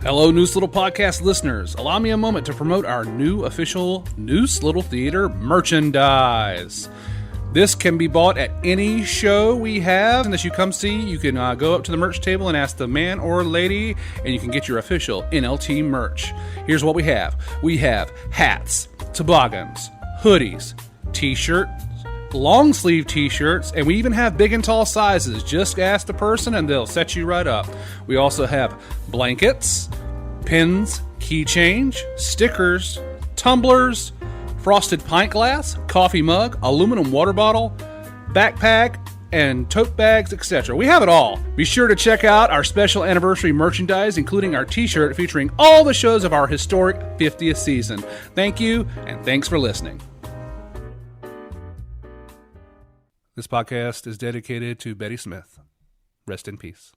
Hello, Noose Little Podcast listeners. Allow me a moment to promote our new official Noose Little Theater merchandise. This can be bought at any show we have. And as you come see, you can go up to the merch table and ask the man or lady, and you can get your official NLT merch. Here's what we have. We have hats, toboggans, hoodies, t-shirts, long sleeve t-shirts, and we even have big and tall sizes. Just ask the person and they'll set you right up. We also have blankets, pins, key change, stickers, tumblers, frosted pint glass, coffee mug, aluminum water bottle, backpack, and tote bags, etc. We have it all. Be sure to check out our special anniversary merchandise, including our t-shirt featuring all the shows of our historic 50th season. Thank you, and thanks for listening. This podcast is dedicated to Betty Smith. Rest in peace.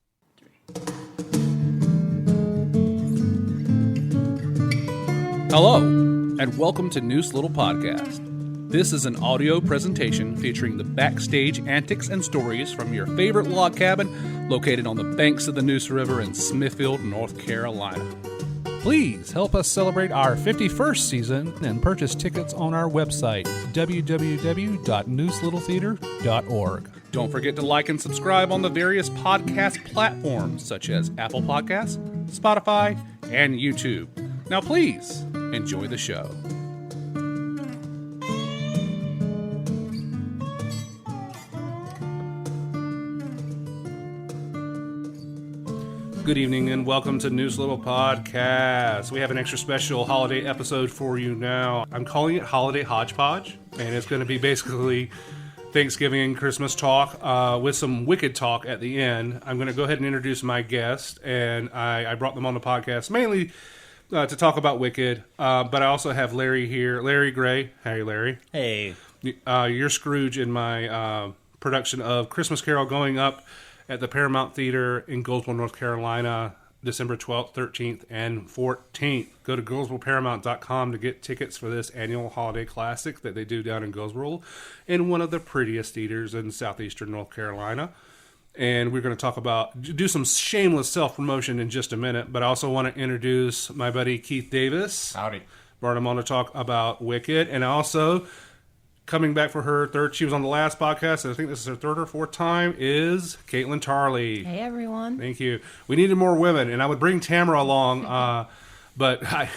Hello, and welcome to Noose Little Podcast. This is an audio presentation featuring the backstage antics and stories from your favorite log cabin located on the banks of the Noose River in Smithfield, North Carolina. Please help us celebrate our 51st season and purchase tickets on our website, www.nooselittletheater.org. Don't forget to like and subscribe on the various podcast platforms such as Apple Podcasts, Spotify, and YouTube. Now please, enjoy the show. Good evening and welcome to Noose Little Podcast. We have an extra special holiday episode for you now. I'm calling it Holiday Hodgepodge, and it's going to be basically Thanksgiving and Christmas talk with some Wicked talk at the end. I'm going to go ahead and introduce my guest, and I brought them on the podcast mainly to talk about Wicked, but I also have Larry here. Larry Gray. Hey, Larry. Hey. You're Scrooge in my production of Christmas Carol going up at the Paramount Theater in Goldsboro, North Carolina, December 12th, 13th, and 14th. Go to GoldsboroParamount.com to get tickets for this annual holiday classic that they do down in Goldsboro in one of the prettiest theaters in southeastern North Carolina. And we're going to do some shameless self-promotion in just a minute, but I also want to introduce my buddy Keith Davis. Howdy. Brought him on to talk about Wicked, and also coming back for her third, she was on the last podcast, and I think this is her third or fourth time, is Kaitlyn Tarley. Hey, everyone. Thank you. We needed more women, and I would bring Tamara along, but I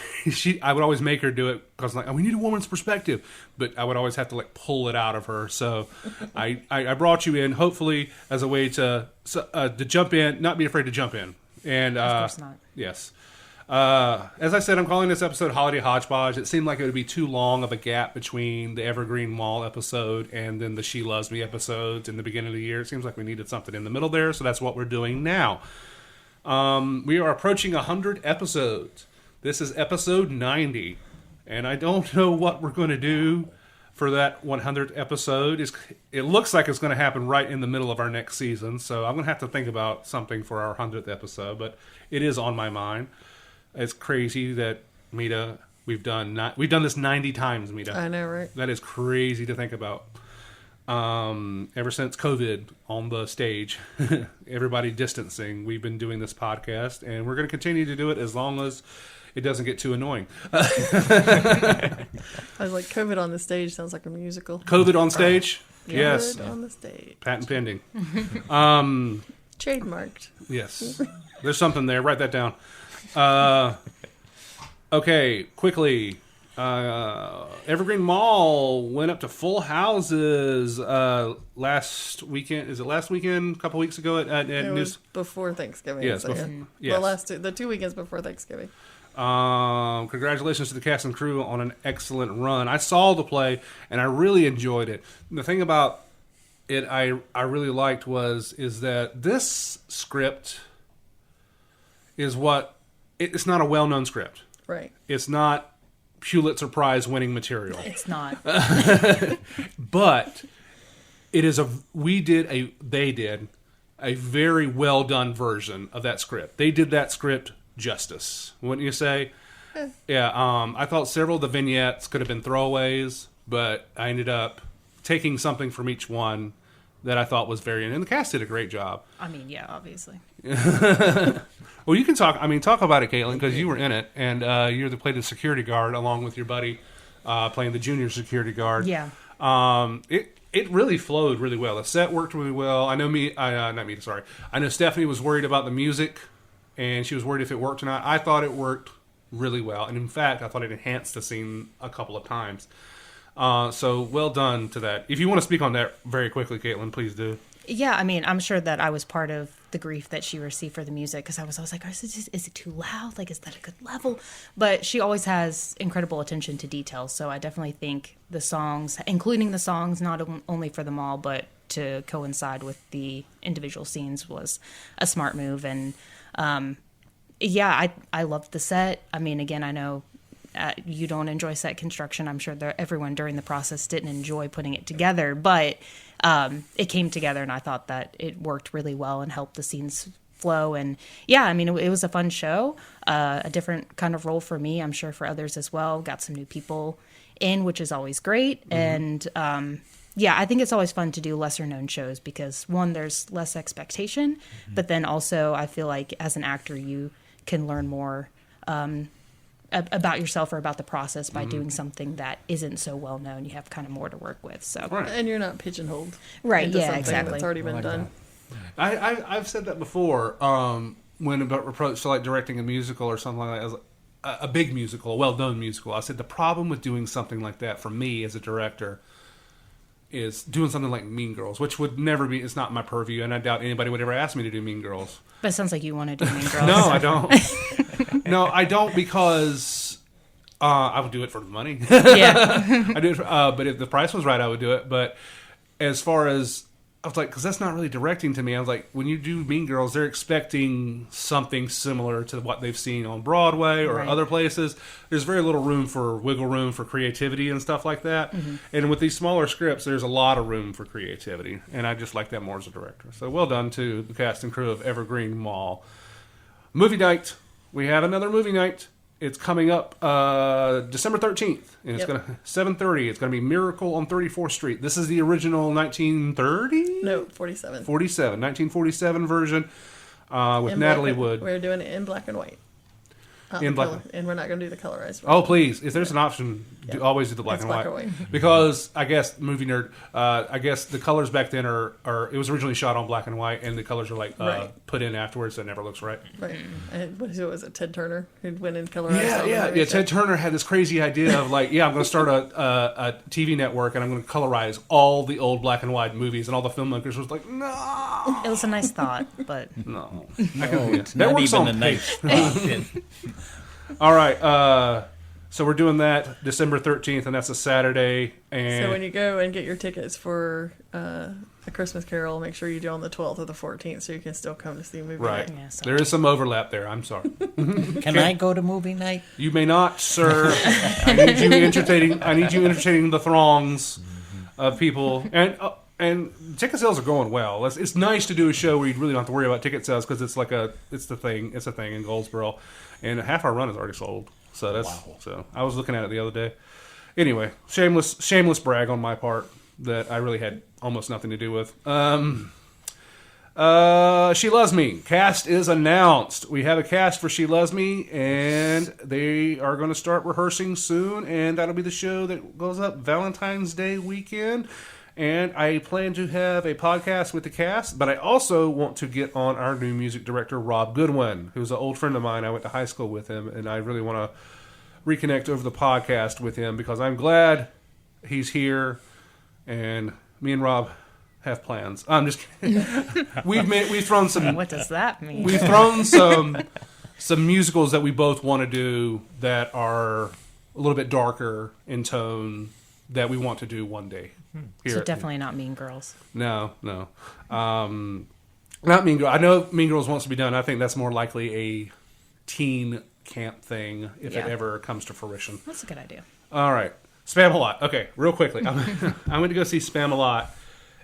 would always make her do it, because we need a woman's perspective, but I would always have to pull it out of her, so I brought you in, hopefully, as a way to jump in, not be afraid to jump in. And of course not. Yes. As I said, I'm calling this episode Holiday Hodgepodge. It seemed like it would be too long of a gap between the Evergreen Mall episode and then the She Loves Me episodes in the beginning of the year. It seems like we needed something in the middle there, so that's what we're doing now. We are approaching 100 episodes. This is episode 90, and I don't know what we're going to do for that 100th episode. It looks like it's going to happen right in the middle of our next season, so I'm going to have to think about something for our 100th episode, but it is on my mind. It's crazy that, Mita, we've done this 90 times, Mita. I know, right? That is crazy to think about. Ever since COVID on the stage, everybody distancing, we've been doing this podcast, and we're going to continue to do it as long as it doesn't get too annoying. I was like, COVID on the stage sounds like a musical. COVID on stage? Yes. COVID on the stage. Patent pending. Trademarked. Yes. There's something there. Write that down. Okay, quickly. Evergreen Mall went up to full houses last weekend. Is it last weekend? A couple weeks ago at News? Before Thanksgiving. Yes, so yes. The 2 weekends before Thanksgiving. Congratulations to the cast and crew on an excellent run. I saw the play and I really enjoyed it. The thing about it I really liked is that this script is it's not a well-known script. Right. It's not Pulitzer Prize winning material. It's not. But it is they did a very well done version of that script. They did that script justice, wouldn't you say? Yeah. I thought several of the vignettes could have been throwaways, but I ended up taking something from each one that I thought was and the cast did a great job. I mean, yeah, obviously. Well, you can talk about it, Kaitlyn, because you were in it, and played the security guard along with your buddy playing the junior security guard. Yeah. It really flowed really well. The set worked really well. I know Stephanie was worried about the music, and she was worried if it worked or not. I thought it worked really well, and in fact, I thought it enhanced the scene a couple of times. So well done to that. If you want to speak on that very quickly, Kaitlyn, please do. Yeah, I mean, I'm sure that I was part of the grief that she received for the music, because I was like, is it too loud? Like, is that a good level? But she always has incredible attention to detail, so I definitely think the songs, including the songs, not only for them all, but to coincide with the individual scenes, was a smart move. And I loved the set. I mean, again, I know you don't enjoy set construction. I'm sure that everyone during the process didn't enjoy putting it together, but it came together, and I thought that it worked really well and helped the scenes flow. And yeah, I mean, it was a fun show, a different kind of role for me. I'm sure for others as well. Got some new people in, which is always great. Mm-hmm. And I think it's always fun to do lesser known shows because, one, there's less expectation, but then also I feel like as an actor you can learn more about yourself or about the process by doing something that isn't so well known. You have kind of more to work with. So right. And you're not pigeonholed. Right, into yeah, something exactly. that's already been done. I've said that before when about approach to like directing a musical or something like that, as a big musical, a well-known musical. I said the problem with doing something like that for me as a director is doing something like Mean Girls, which would never be, it's not my purview, and I doubt anybody would ever ask me to do Mean Girls. But it sounds like you want to do Mean Girls. No, I don't. No, I don't, because I would do it for the money. Yeah. I do it but if the price was right, I would do it. But as far as, I was like, because that's not really directing to me. I was like, when you do Mean Girls, they're expecting something similar to what they've seen on Broadway or right. other places. There's very little wiggle room for creativity and stuff like that. Mm-hmm. And with these smaller scripts, there's a lot of room for creativity. And I just like that more as a director. So well done to the cast and crew of Evergreen Mall. Movie night. We have another movie night. It's coming up December 13th, and it's going to 7:30. It's going to be Miracle on 34th Street. This is the original 1930? No, 47. 1947 version with in Natalie black, Wood. We're doing it in black and white. In black, and we're not going to do the colorized version. Oh, please! If there's an option, always do the black and white. Because I guess movie nerd. I guess the colors back then are it was originally shot on black and white, and the colors are like put in afterwards, so it never looks right. Right. And who was it? Ted Turner who went in colorized. Yeah. Ted Turner had this crazy idea of like, I'm going to start a TV network, and I'm going to colorize all the old black and white movies, and all the filmmakers was like, no. It was a nice thought, but no. That works on a nice. All right, so we're doing that December 13th, and that's a Saturday. And so when you go and get your tickets for A Christmas Carol, make sure you do on the 12th or the 14th, so you can still come to see a movie right. night. Yeah, so there is some overlap there. I'm sorry. Can I go to movie night? You may not, sir. I need you entertaining the throngs of people, and ticket sales are going well. It's nice to do a show where you really don't have to worry about ticket sales because it's a thing in Goldsboro. And half our run is already sold. So that's So I was looking at it the other day. Anyway, shameless brag on my part that I really had almost nothing to do with. She Loves Me. Cast is announced. We have a cast for She Loves Me, and they are going to start rehearsing soon, and that'll be the show that goes up Valentine's Day weekend. And I plan to have a podcast with the cast, but I also want to get on our new music director, Rob Goodwin, who's an old friend of mine. I went to high school with him, and I really want to reconnect over the podcast with him because I'm glad he's here, and me and Rob have plans. I'm just kidding. We've thrown some... What does that mean? We've thrown some musicals that we both want to do that are a little bit darker in tone that we want to do one day. So definitely not Mean Girls. No. Not Mean Girls. I know Mean Girls wants to be done. I think that's more likely a teen camp thing if it ever comes to fruition. That's a good idea. All right. Spam-A-Lot. Okay, real quickly. I went to go see Spam-A-Lot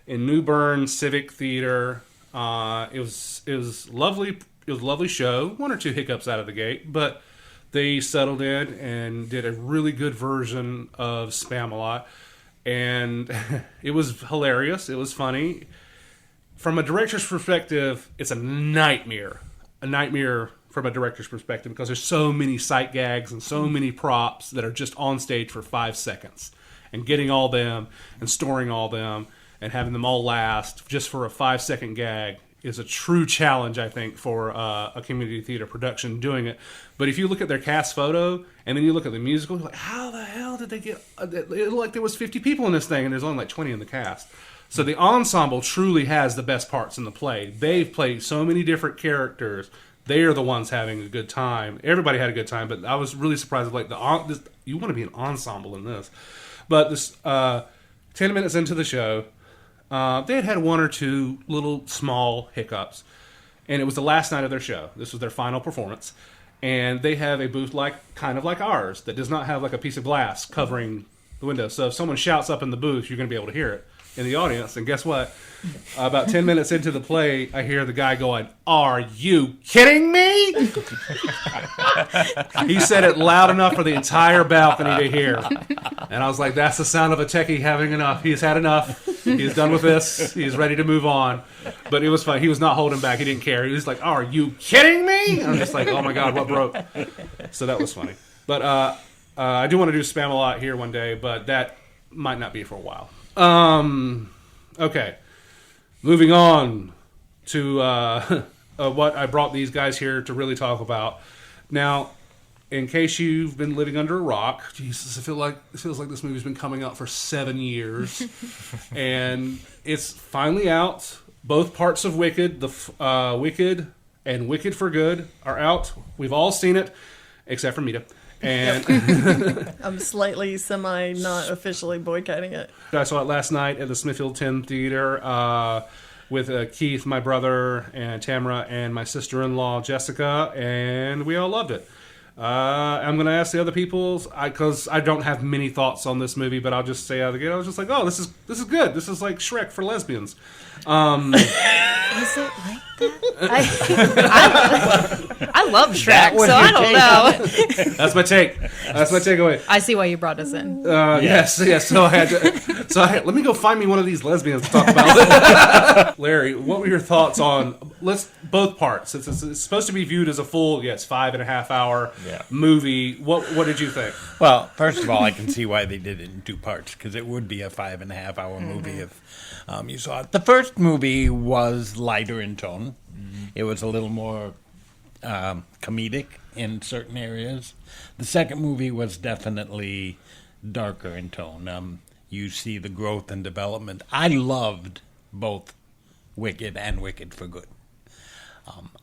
in New Bern Civic Theater. It was lovely. It was a lovely show. One or two hiccups out of the gate, but they settled in and did a really good version of Spam-A-Lot. And it was hilarious. It was funny. from a director's perspective, it's a nightmare. A nightmare from a director's perspective because there's so many sight gags and so many props that are just on stage for 5 seconds. And getting all them and storing all them and having them all last just for a 5-second gag is a true challenge, I think, for a community theater production doing it. But if you look at their cast photo and then you look at the musical, you're like, how the hell did they get... It looked like there was 50 people in this thing and there's only like 20 in the cast. So the ensemble truly has the best parts in the play. They've played so many different characters. They are the ones having a good time. Everybody had a good time, but I was really surprised. Like you want to be an ensemble in this. But this 10 minutes into the show... they had one or two little small hiccups, and it was the last night of their show. This was their final performance, and they have a booth kind of like ours that does not have like a piece of glass covering the window. So if someone shouts up in the booth, you're going to be able to hear it in the audience. And guess what? About 10 minutes into the play, I hear the guy going, "Are you kidding me?" He said it loud enough for the entire balcony to hear. And I was like, that's the sound of a techie having enough. He's had enough. He's done with this. He's ready to move on. But it was fun. He was not holding back. He didn't care. He was like, "Are you kidding me?" And I'm just like, oh my God, what broke? So that was funny. But I do want to do spam a lot here one day, but that might not be for a while. Okay. Moving on to what I brought these guys here to really talk about. Now, in case you've been living under a rock, Jesus, it feels like this movie's been coming out for 7 years, and it's finally out. Both parts of Wicked, the Wicked and Wicked for Good, are out. We've all seen it, except for Mita. And I'm slightly not officially boycotting it. I saw it last night at the Smithfield 10 Theater with Keith, my brother, and Tamara, and my sister-in-law, Jessica, and we all loved it. I'm going to ask the other people, because I don't have many thoughts on this movie, but I'll just say out of the gate, I was just like, oh, this is good. This is like Shrek for lesbians. Is it like that? I love Shrek, so I don't know. That's my take. That's my takeaway. I see why you brought us in. Yes. So I had to. Let me go find me one of these lesbians to talk about. Larry, what were your thoughts on both parts? It's supposed to be viewed as a full, 5.5 hour movie. What did you think? Well, first of all, I can see why they did it in 2 parts, because it would be a 5.5 hour movie if you saw it. The first movie was lighter in tone. It was a little more comedic in certain areas. The second movie was definitely darker in tone. You see the growth and development. I loved both Wicked and Wicked for Good.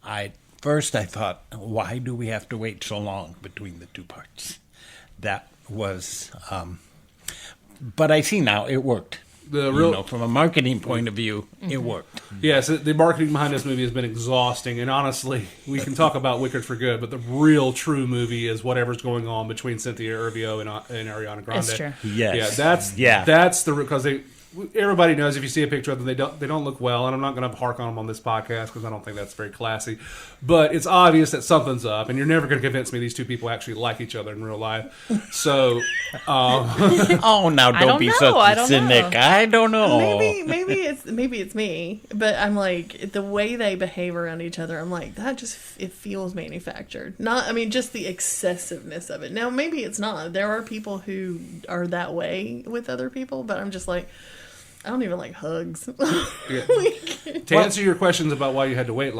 I thought, why do we have to wait so long between the 2 parts? That was... but I see now it worked. From a marketing point of view, it worked. Yes, the marketing behind this movie has been exhausting, and honestly, we can talk about Wicked for Good, but the real true movie is whatever's going on between Cynthia Erivo and Ariana Grande. That's true. Yes. That's the because everybody knows if you see a picture of them, they don't look well, and I'm not going to hark on them on this podcast because I don't think that's very classy. But it's obvious that something's up, and you're never going to convince me these two people actually like each other in real life. So, oh, now don't be such a cynic. I don't know. Maybe it's me, but I'm like the way they behave around each other. I'm like it feels manufactured. Just the excessiveness of it. Now maybe it's not. There are people who are that way with other people, but I'm just like. I don't even like hugs. To answer your questions about why you had to wait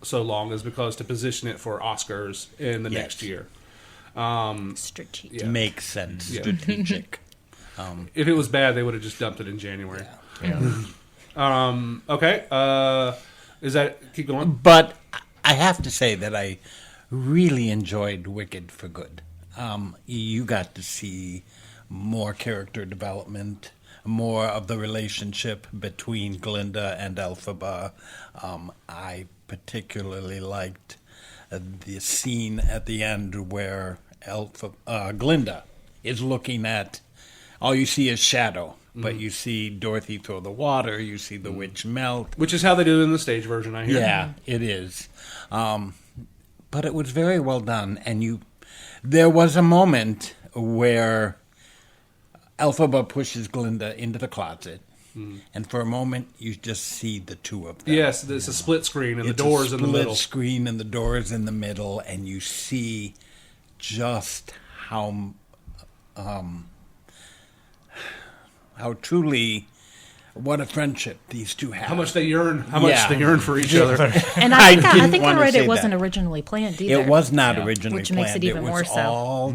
so long is because to position it for Oscars in the next year. Strategic. Yeah. Makes sense. Yeah. Strategic. If it was bad, they would have just dumped it in January. Yeah. Okay. Is that... Keep going. But I have to say that I really enjoyed Wicked for Good. You got to see more character development, more of the relationship between Galinda and Elphaba. I particularly liked the scene at the end where Galinda is looking at, all you see is shadow, but you see Dorothy throw the water, you see the witch melt. Which is how they do it in the stage version, I hear. Yeah, it is. But it was very well done, and there was a moment where Elphaba pushes Galinda into the closet, and for a moment you just see the two of them. Yes, it's a split screen and the doors in the middle. Split screen and the doors in the middle, and you see just how truly what a friendship these two have. How much they yearn for each other. And I think I wanna read say it wasn't that. originally planned either. It was not originally Which planned. makes it even more so. All,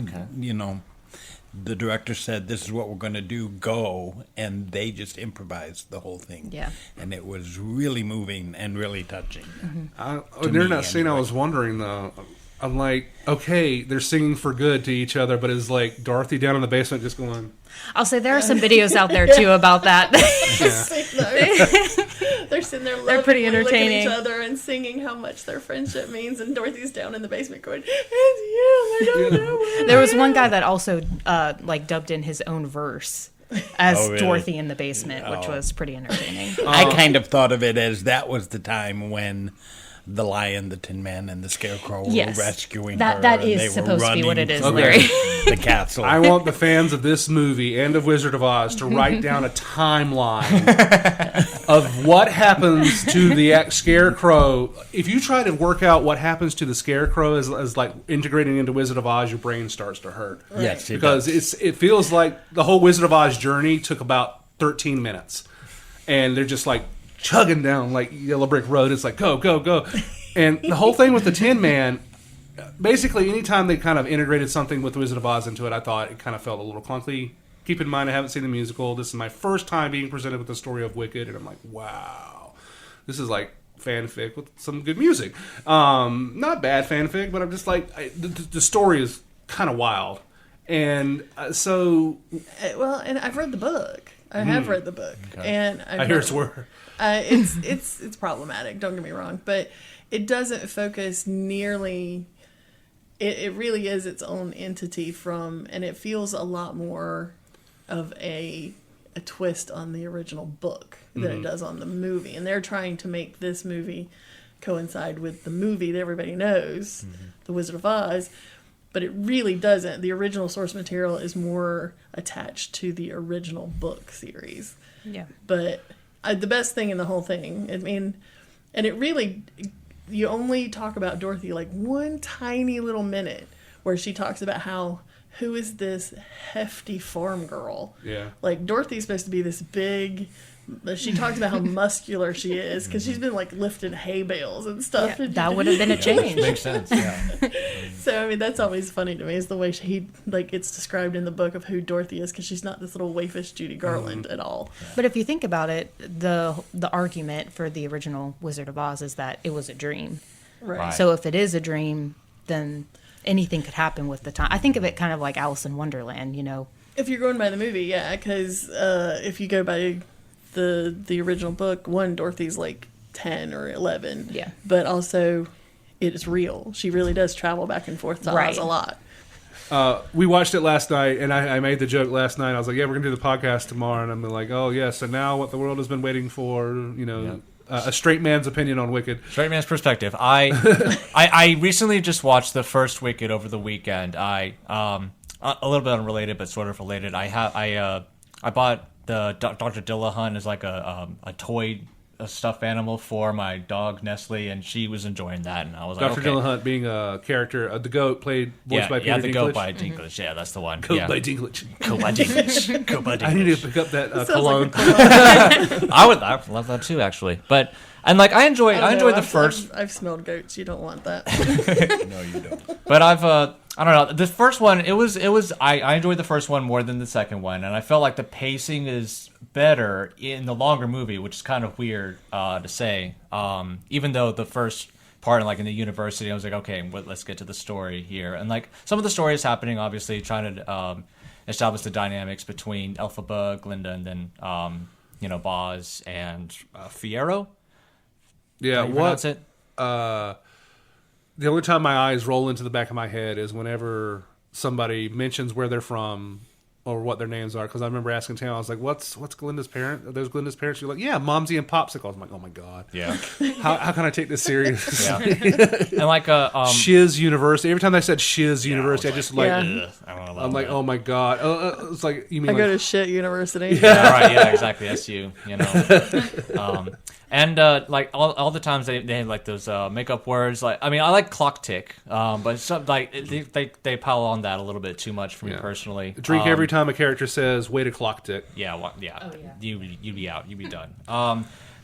the director said, "This is what we're going to do. Go," and they just improvised the whole thing. Yeah, and it was really moving and really touching. During that scene, I was wondering though. I'm like, okay, they're singing for good to each other, but is like Dorothy down in the basement just going? I'll say there are some videos out there too about that. They're sitting there, They're pretty looking entertaining. at each other and singing how much their friendship means, and Dorothy's down in the basement going, "It's you, I don't know." There was one guy that also dubbed in his own verse as Oh, really? Dorothy in the basement, which was pretty entertaining. I kind of thought of it as that was the time when the Lion, the Tin Man, and the Scarecrow were Yes. rescuing That- her. that and is they were supposed to be what running it is, through Larry. the castle. I want the fans of this movie and of Wizard of Oz to write down a timeline of what happens to the Scarecrow. If you try to work out what happens to the Scarecrow as like integrating into Wizard of Oz, your brain starts to hurt. Yes, it Because does. it feels like the whole Wizard of Oz journey took about 13 minutes. And they're just like chugging down like Yellow Brick Road. It's like, go, go, go. And the whole thing with the Tin Man, basically anytime they kind of integrated something with the Wizard of Oz into it, I thought it kind of felt a little clunky. Keep in mind, I haven't seen the musical. This is my first time being presented with the story of Wicked, and I'm like, wow. This is like fanfic with some good music. Not bad fanfic, but I'm just like, the story is kind of wild. And so... Well, and I've read the book. I have read the book, and I hear it's word. It's problematic. Don't get me wrong, but it doesn't focus nearly. It really is its own entity and it feels a lot more of a twist on the original book than it does on the movie. And they're trying to make this movie coincide with the movie that everybody knows, The Wizard of Oz. But it really doesn't. The original source material is more attached to the original book series. Yeah. But the best thing in the whole thing, I mean, and it really, you only talk about Dorothy like one tiny little minute where she talks about who is this hefty farm girl? Yeah. Like, Dorothy's supposed to be this big... She talks about how muscular she is because she's been like lifting hay bales and stuff. Yeah, that would have been a change. Makes sense, yeah. So I mean, that's always funny to me is the way it's described in the book of who Dorothy is, because she's not this little waifish Judy Garland at all. But if you think about it, the argument for the original Wizard of Oz is that it was a dream. Right. So if it is a dream, then anything could happen with the time. I think of it kind of like Alice in Wonderland, If you're going by the movie, yeah, because if you go by the original book, Dorothy's like 10 or 11. Yeah. But also, it is real. She really does travel back and forth to Oz a lot. We watched it last night, and I made the joke last night. I was like, yeah, we're going to do the podcast tomorrow. And I'm like, oh, yeah, so now what the world has been waiting for, a straight man's opinion on Wicked. Straight man's perspective. I recently just watched the first Wicked over the weekend. A little bit unrelated, but sort of related. I bought the Dr. Dillahunt is like a toy stuffed animal for my dog Nestle, and she was enjoying that, and I was like, Dr. okay. Dillahunt being a character, the goat voiced by Peter the Dinklage. goat by Dinklage. Yeah, that's the one. Goat by Dinklage. Goat by Dinklage. Goat by Dinklage. I need to pick up that Sounds cologne. like a cologne. I love that too, actually. But I enjoyed the first. I've smelled goats. You don't want that. No, you don't. But I don't know. The first one, I enjoyed the first one more than the second one, and I felt like the pacing is better in the longer movie, which is kind of weird to say. Even though the first part, like in the university, I was like, okay, let's get to the story here, and like some of the story is happening, obviously trying to establish the dynamics between Elphaba, Galinda, and then Boz and Fiyero. Yeah, How you pronounce it? The only time my eyes roll into the back of my head is whenever somebody mentions where they're from, or what their names are, because I remember asking Tam, I was like, what's Galinda's parent? Are those Galinda's parents? You're like, yeah, Momsy and Popsicle. I'm like, oh my God. Yeah. How can I take this serious? Yeah. And like Shiz University. Every time they said Shiz University, I just like, Yeah. I don't know. I'm like, oh my God. It's like, you mean I like, go to shit university. Yeah, right. Yeah, exactly. SU. You know. And like all the times they have like those makeup words. Like, I mean, I like clock tick, but some like they pile on that a little bit too much for me personally. drink every time a character says, wait a clock tick. Yeah, yeah. Oh, yeah. You'd be out. You'd be done.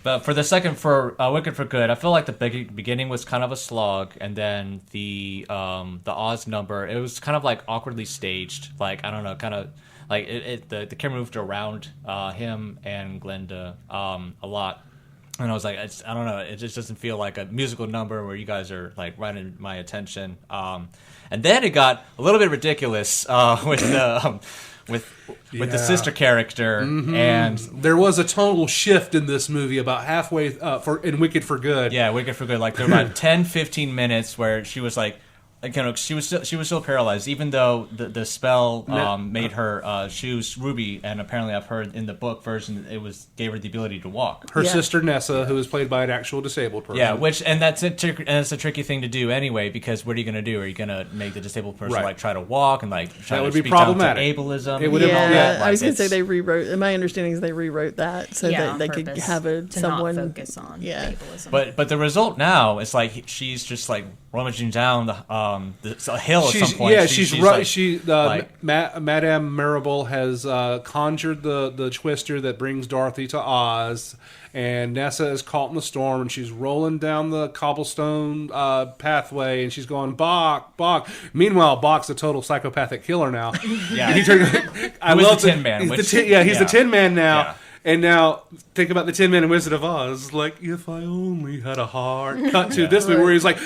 But for the second, for Wicked for Good, I feel like the beginning was kind of a slog, and then the Oz number, it was kind of like awkwardly staged. Like, I don't know, kind of like the camera moved around him and Glinda a lot. And I was like, I don't know, it just doesn't feel like a musical number where you guys are like right in my attention. And then it got a little bit ridiculous with the sister character, and There was a total shift in this movie about halfway in Wicked for Good. yeah, Wicked for Good. Like there were about 10-15 minutes where she was like, she was still paralyzed, even though the spell made her shoes ruby, and apparently I've heard in the book version gave her the ability to walk. Her Yeah. sister Nessa, who is played by an actual disabled person. Yeah, that's a tricky thing to do anyway, because what are you going to do? Are you going to make the disabled person Right. like try to walk and like try That to would be speak down to problematic. ableism? It would Yeah, involve that. I was going to say It's- they rewrote. My understanding is they rewrote that so Yeah, that on they could purpose, have to someone not focus on Yeah. ableism. But the result now is like she's just like rummaging down the hill at some point. Madame Marable has conjured the twister that brings Dorothy to Oz, and Nessa is caught in the storm, and she's rolling down the cobblestone pathway, and she's going, Bach, Bach. Meanwhile, Bach's a total psychopathic killer now. Yeah. I Who is love the Tin Man, He's which- the yeah. Tin Man now. Yeah. And now, think about the Tin Man and Wizard of Oz. Like, if I only had a heart. Cut to this movie where he's like,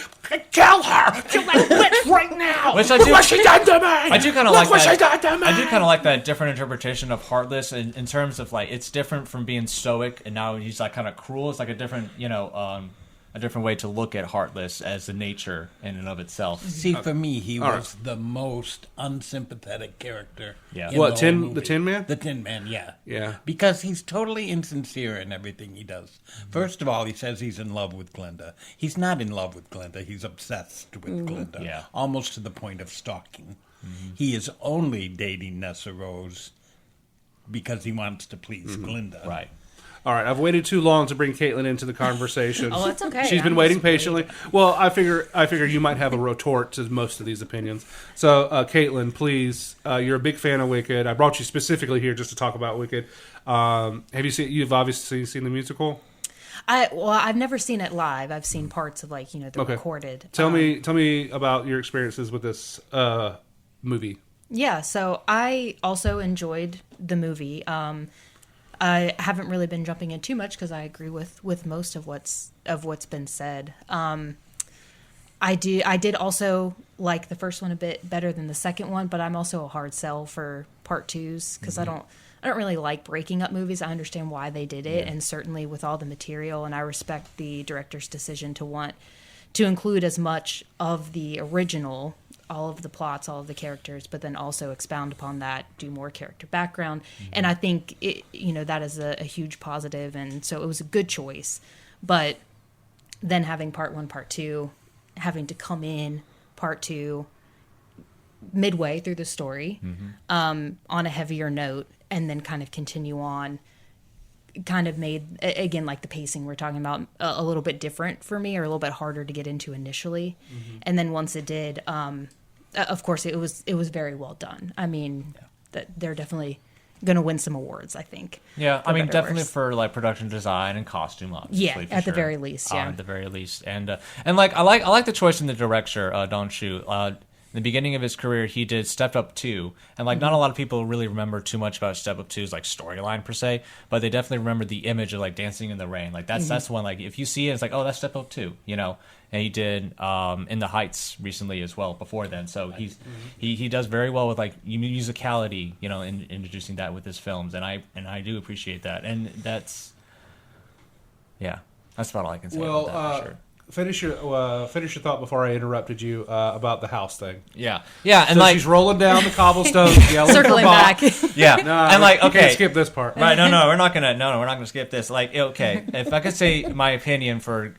kill her! Kill that witch right now! Which I Look do- what she done to me! I do kind of Look like what she that. done to me! I do kind of like that different interpretation of Heartless in terms of like it's different from being stoic, and now he's like kind of cruel. It's like a different, a different way to look at Heartless as a nature in and of itself. See, for me, he All was the most unsympathetic character. Yeah. in What, the whole the movie. Tin Man? The Tin Man, yeah. Yeah. Because he's totally insincere in everything he does. First of all, he says he's in love with Glinda. He's not in love with Glinda. He's obsessed with Glinda. Yeah. Almost to the point of stalking. He is only dating Nessa Rose because he wants to please Glinda. Right. All right, I've waited too long to bring Kaitlyn into the conversation. Oh, that's okay. She's been I'm waiting just waiting. patiently. Well, I figure you might have a retort to most of these opinions. So, Kaitlyn, please, you're a big fan of Wicked. I brought you specifically here just to talk about Wicked. You've obviously seen the musical? I've never seen it live. I've seen parts of the recorded. Tell me about your experiences with this movie. Yeah, so I also enjoyed the movie. I haven't really been jumping in too much because I agree with most of what's been said. I did also like the first one a bit better than the second one, but I'm also a hard sell for part twos because I don't really like breaking up movies. I understand why they did it, and certainly with all the material, and I respect the director's decision to want to include as much of the original, all of the plots, all of the characters, but then also expound upon that, do more character background. And I think that is a huge positive, and so it was a good choice. But then having part one, part two, having to come in part two midway through the story on a heavier note, and then kind of continue on, kind of made, again, like the pacing we're talking about, a little bit different for me, or a little bit harder to get into initially. And then once it did, of course, it was very well done. I mean, that they're definitely going to win some awards, I think. Yeah, for I mean, better or definitely worse. for like production design and costume, obviously. Yeah, for at the sure. very least, yeah. At the very least, and like I like the choice in the director, Don Shu. In the beginning of his career, he did Step Up 2, and like not a lot of people really remember too much about Step Up 2's like storyline per se, but they definitely remember the image of like dancing in the rain. Like that's one, like if you see it, it's like, oh, that's Step Up 2, And he did In the Heights recently as well before then. So he does very well with like musicality, in introducing that with his films, and I do appreciate that, and that's about all I can say about that for sure. finish your thought before I interrupted you about the house thing. Yeah, and So like she's rolling down the cobblestones, yelling Circling for Bob. back. yeah, No, and like you can't okay, skip this part. right? No, we're not gonna skip this. Like okay, if I could say my opinion for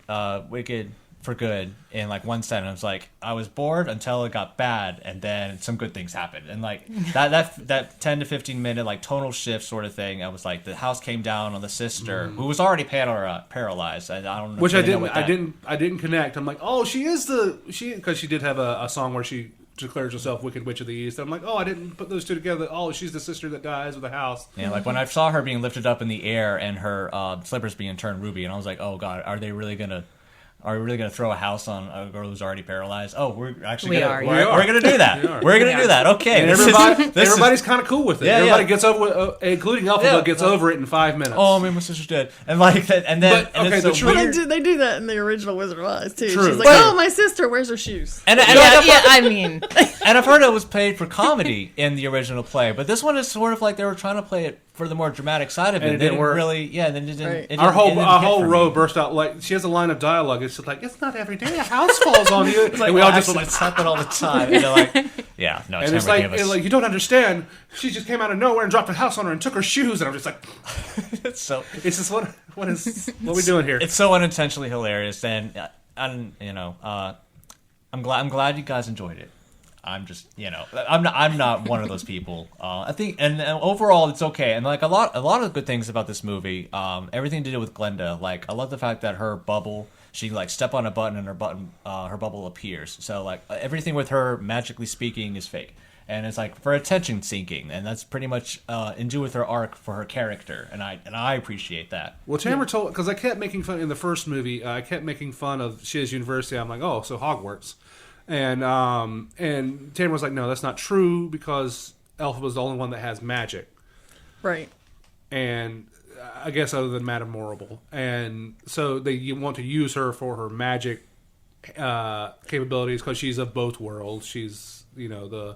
Wicked for Good in like one sentence, like I was bored until it got bad, and then some good things happened, and like that 10 to 15 minute like tonal shift sort of thing. I was like, the house came down on the sister who was already paralyzed. And I don't know. Which I really know didn't, what I didn't connect. I'm like, oh, she is because she did have a song where she declares herself Wicked Witch of the East. I'm like, oh, I didn't put those two together. Oh, she's the sister that dies with the house. Yeah, like when I saw her being lifted up in the air and her slippers being turned ruby, and I was like, oh god, are we really gonna throw a house on a girl who's already paralyzed? Oh, we're actually We are. we're gonna do that. We're gonna do that. Okay, And everybody's kind of cool with it. Yeah, Everybody yeah. gets over, including Elphaba, gets over it in 5 minutes. oh man, my sister's dead, and like that, and then But, and okay, it's the so truth- weird. They do that in the original Wizard of Oz too. True. She's like, But- "Oh, my sister, where's her shoes?" And I mean, and I've heard it was played for comedy in the original play, but this one is sort of like they were trying to play it for the more dramatic side of it. And it They didn't didn't work. really, yeah. Then it didn't. Right. It didn't Our it didn't whole hit for row me. burst out like she has a line of dialogue. It's just like it's not every day a house falls on you, It's like, and we all well, just actually, like, it's happened all the time. And they're like, yeah, no, it's and it's never like, gave us. like you don't understand. She just came out of nowhere and dropped a house on her and took her shoes, and I'm just like, It's so it's just what are we doing here? it's so unintentionally hilarious, and you know, I'm glad you guys enjoyed it. I'm just, you know, I'm not one of those people. I think, and overall, it's okay. And like a lot of good things about this movie. Everything to do with Glenda. Like I love the fact that her bubble, she like step on a button and her bubble appears. So like everything with her magically speaking is fake, and it's like for attention seeking, and that's pretty much in due with her arc for her character, and I appreciate that. Well, Tamara told because I kept making fun in the first movie. I kept making fun of Shiz University. I'm like, oh, so Hogwarts. And Tamara was like, no, that's not true because Elphaba's the only one that has magic. Right. And I guess other than Madame Morrible. And so they want to use her for her magic capabilities because she's of both worlds. She's, you know,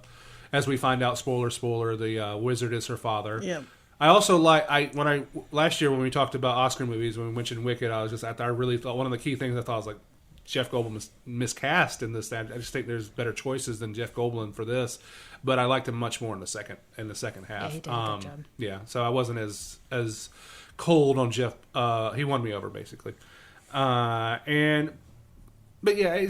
as we find out, spoiler, the wizard is her father. Yeah. I also last year when we talked about Oscar movies, when we mentioned Wicked, I really thought one of the key things I thought was like, Jeff Goldblum miscast in this. I just think there's better choices than Jeff Goldblum for this, but I liked him much more in the second half. Yeah, he did a good job. Yeah, so I wasn't as cold on Jeff. He won me over basically, but yeah,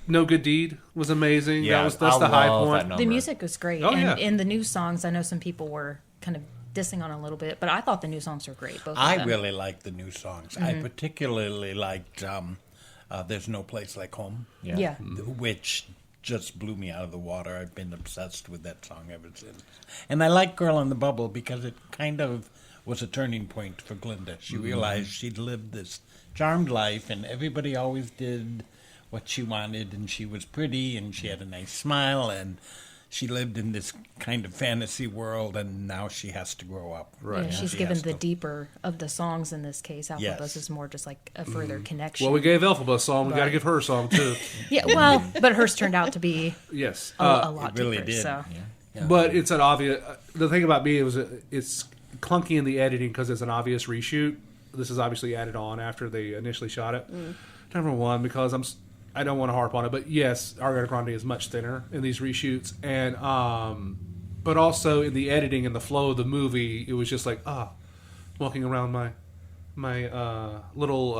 No Good Deed was amazing. Yeah, that's I the high love point. that number. the music was great. Oh, And yeah. in the new songs, I know some people were kind of dissing on a little bit, but I thought the new songs were great. Both of I them. really liked the new songs. I particularly liked There's No Place Like Home, Yeah. which just blew me out of the water. I've been obsessed with that song ever since. And I like Girl in the Bubble because it kind of was a turning point for Glinda. She realized she'd lived this charmed life and everybody always did what she wanted, and she was pretty and she had a nice smile, and she lived in this kind of fantasy world, and now she has to grow up. Right. Yeah, she's She given has the to. deeper of the songs in this case. Elphaba's Yes. is more just like a further connection. Well, we gave Elphaba a song. We got to give her a song too. Yeah, well, but hers turned out to be Yes. a lot it really deeper. did. So But it's an obvious. The thing about me it's clunky in the editing because it's an obvious reshoot. This is obviously added on after they initially shot it. Number one, because I don't want to harp on it, but yes, Ariana Grande is much thinner in these reshoots, and but also in the editing and the flow of the movie, it was just like walking around my little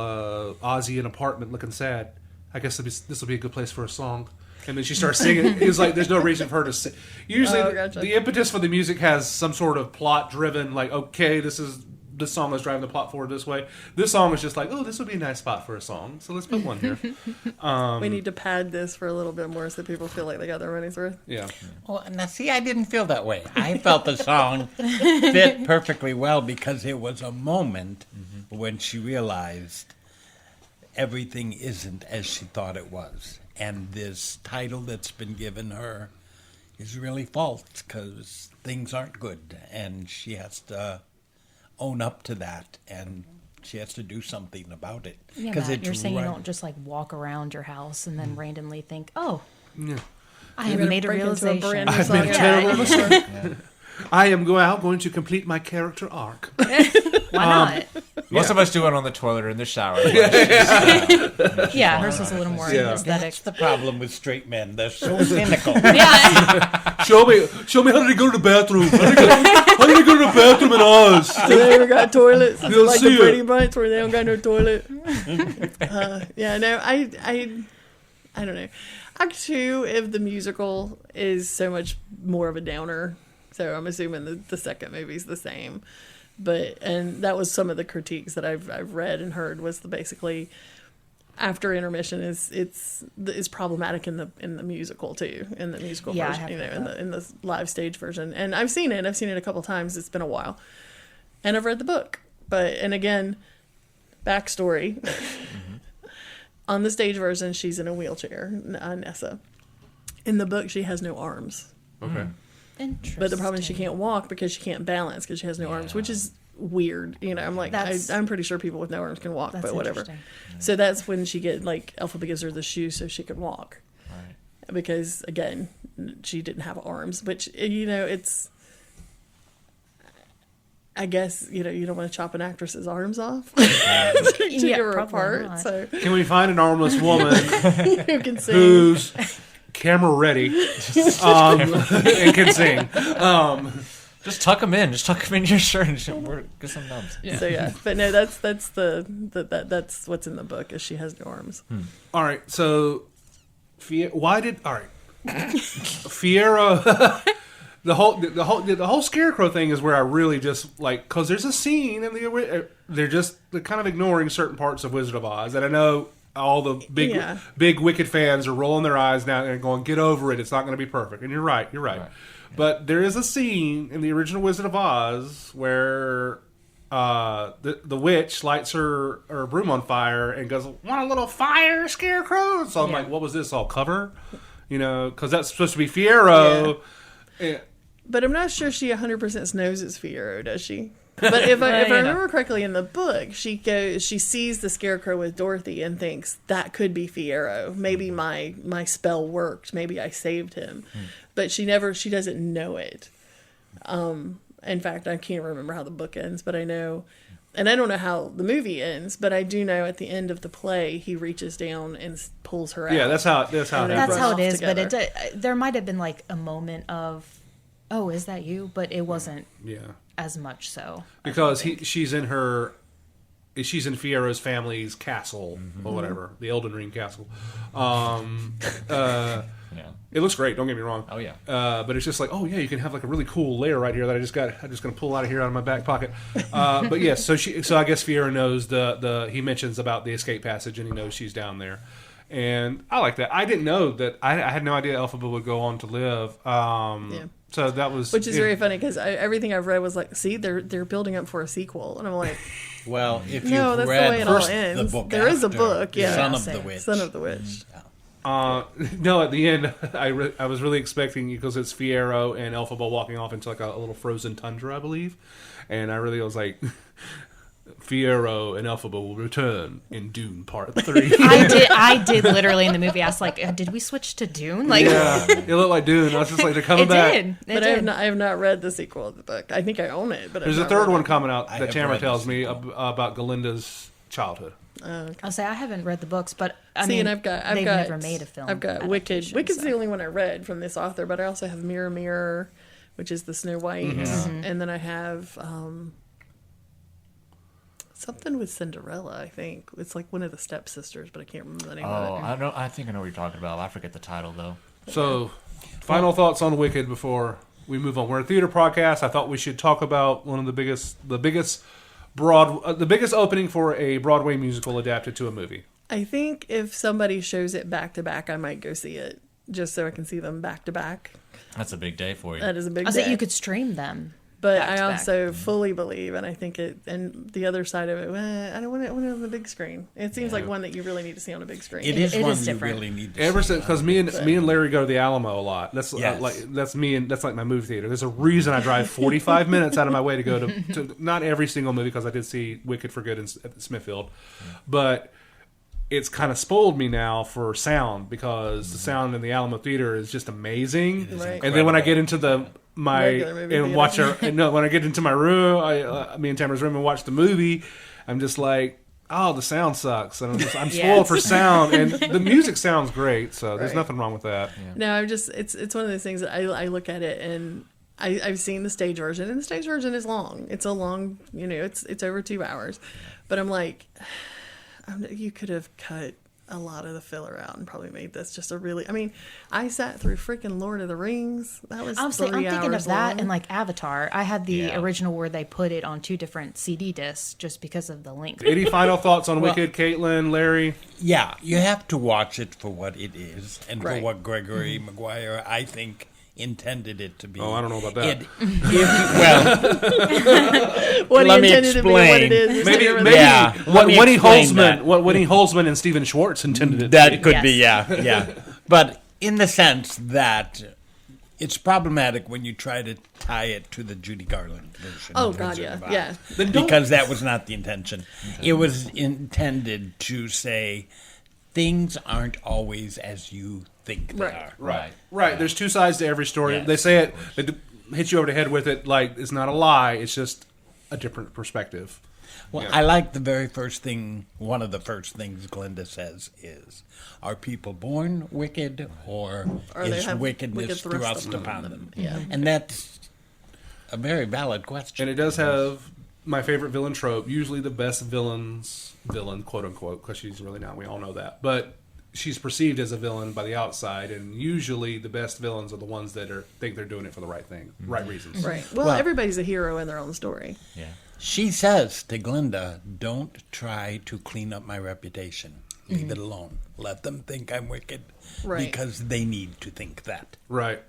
Aussie apartment looking sad. I guess this will be a good place for a song. And then she starts singing. It was like there's no reason for her to sing. Usually, Gotcha. the impetus for the music has some sort of plot-driven, like, okay, this song is driving the plot forward this way. This song is just like, oh, this would be a nice spot for a song, so let's put one here. We need to pad this for a little bit more so people feel like they got their money's worth. Yeah. Well, now see, I didn't feel that way. I felt the song fit perfectly well because it was a moment when she realized everything isn't as she thought it was. And this title that's been given her is really false because things aren't good. And she has to own up to that, and she has to do something about it. yeah, 'Cause Matt, it's you're saying you right- don't just like walk around your house and then randomly think, oh, Yeah. I have made a break into a realization. brand new I've song. made a terrible mistake. I am going to complete my character arc. Why not? Most of us do it on the toilet or in the shower. Yeah, hers was a little more Yeah. aesthetic. That's the problem with straight men. They're so cynical. Yeah. Show me how they go to the bathroom. How do they go to the bathroom in Oz? Do they ever got toilets? Is it You'll like see the it. Brady Bunch where they don't got no toilet? Yeah, no, I don't know. Act 2 of the musical is so much more of a downer, so I'm assuming the second movie's the same. And that was some of the critiques that I've read and heard was basically after intermission is problematic in the musical too, in the musical Yeah, I version, have you know, heard in the live stage version. And I've seen it a couple times. It's been a while, and I've read the book. And again, backstory. On the stage version, she's in a wheelchair, Nessa. In the book, she has no arms. Okay. Interesting. But the problem is she can't walk because she can't balance because she has no arms, which is weird. You know, I'm like, I'm pretty sure people with no arms can walk, That's but whatever. interesting. So that's when she Elphaba gives her the shoes so she can walk. Right. Because, again, she didn't have arms, which, you know, it's... I guess, you know, you don't want to chop an actress's arms off to Yeah, give her probably apart. not. So Can we find an armless woman who can sing? who's camera ready and can sing? Just tuck them in. Just tuck them in your shirt and get some numbs. Yeah. So yeah, but no, that's that's what's in the book is she has no arms. All right, so Fiero the whole scarecrow thing is where I really just like because there's a scene in they're kind of ignoring certain parts of Wizard of Oz, and I know all the big Wicked fans are rolling their eyes now and going, "Get over it, it's not going to be perfect." And you're right. Right. But there is a scene in the original Wizard of Oz where the witch lights her broom on fire and goes, "Want a little fire, Scarecrow?" So I'm like, "What was this all cover?" You know, because that's supposed to be Fiero. Yeah. But I'm not sure she 100% knows it's Fiero, does she? But if I remember correctly in the book, she sees the Scarecrow with Dorothy and thinks that could be Fiero. Maybe my spell worked. Maybe I saved him. But she doesn't know it. In fact, I can't remember how the book ends, but I know, and I don't know how the movie ends, but I do know at the end of the play he reaches down and pulls her out. Yeah, that's how it And is. they That's run how off it is, together. but there might have been like a moment of, oh, is that you? But it wasn't as much so. Because she's in Fiero's family's castle or whatever, the Elden Ring castle. It looks great. Don't get me wrong. Oh yeah. But it's just like, oh yeah, you can have like a really cool layer right here that I'm just gonna pull out of here out of my back pocket. But yes, so I guess Fiero knows he mentions about the escape passage and he knows she's down there, and I like that. I didn't know that. I had no idea Elphaba would go on to live. So that was, which is very funny because everything I've read was like, see, they're building up for a sequel, and I'm like, Well, if no, you've that's the read way it all the ends. book There is a after, book, yeah. Son of the Witch. Son of the Witch. No, at the end, I was really expecting, because it's Fiero and Elphaba walking off into like a little frozen tundra, I believe, and I really was like, Fiero and Elphaba will return in Dune Part 3. I did literally in the movie. I was like, did we switch to Dune? Like, Yeah, it looked like Dune. I was just like, they're coming it back. did. But I have not read the sequel of the book. I think I own it, but There's I've a not third read one it. coming out I that have Tamara read tells this me about Galinda's childhood. I'll say I haven't read the books, but I See, mean, and I've got never made a film. I've got Wicked. adaptation, Wicked's so. the only one I read from this author, but I also have Mirror Mirror, which is the Snow White, and then I have something with Cinderella. I think it's like one of the stepsisters, but I can't remember the name of it. I think I know what you're talking about. I forget the title though. So, final thoughts on Wicked before we move on. We're a theater podcast. I thought we should talk about one of the biggest opening for a Broadway musical adapted to a movie. I think if somebody shows it back to back, I might go see it just so I can see them back to back. That's a big day for you. That is a big I day. said you could stream them. But back I to back. also fully believe, and I think and the other side of it, I don't want it on the big screen. It seems like one that you really need to see on a big screen. It is It one is you different. really need to Ever see since, because me and Larry go to the Alamo a lot. That's Yes. that's me, and that's like my movie theater. There's a reason I drive 45 minutes out of my way to go to not every single movie, because I did see Wicked for Good at Smithfield, but it's kind of spoiled me now for sound, because the sound in the Alamo Theater is just amazing. Right. And then when I get into my Regular movie and theater. watch her. And no, when I get into my room, me and Tamara's room, and watch the movie, I'm just like, oh, the sound sucks, and I'm spoiled for sound, and the music sounds great, so there's Right. nothing wrong with that. No, I'm just it's one of those things that I look at it and I've seen the stage version, and the stage version is long. It's a long, it's over 2 hours, but I'm like, you could have cut a lot of the filler out and probably made this just a really. I mean, I sat through freaking Lord of the Rings. That was I'm 3 thinking hours of that long. and like Avatar. I had the Yeah. original where they put it on 2 different CD discs just because of the length. Any final thoughts on Wicked, Kaitlyn, Larry? Yeah, you have to watch it for what it is and Right. for what Gregory Maguire, I think, intended it to be. Oh, I don't know about that. what let he me intended to be and what it explain. is. Maybe Yeah, let me Winnie explain Holzman, that. what Winnie Holzman and Stephen Schwartz intended it to That be. could Yes. be, yeah. But in the sense that it's problematic when you try to tie it to the Judy Garland version. Oh, of God, Wizard yeah, of Oz. yeah. Then don't- Because that was not the intention. It was intended to say things aren't always as you think they Right. are. Right. Right, there's 2 sides to every story. Yes. They say it, they hit you over the head with it like it's not a lie, it's just a different perspective. Well, Yeah. I like the very first thing, one of the first things Glinda says is, are people born wicked or Or they is have wickedness wicked thrust thrust upon upon them? them? Yeah. And that's a very valid question. And it does have my favorite villain trope, usually the best villain, quote unquote, because she's really not, we all know that. But she's perceived as a villain by the outside, and usually the best villains are the ones that think they're doing it for the right thing, right reasons. Right. Well, everybody's a hero in their own story. Yeah. She says to Glinda, don't try to clean up my reputation. Leave it alone. Let them think I'm wicked Right. because they need to think that. Right.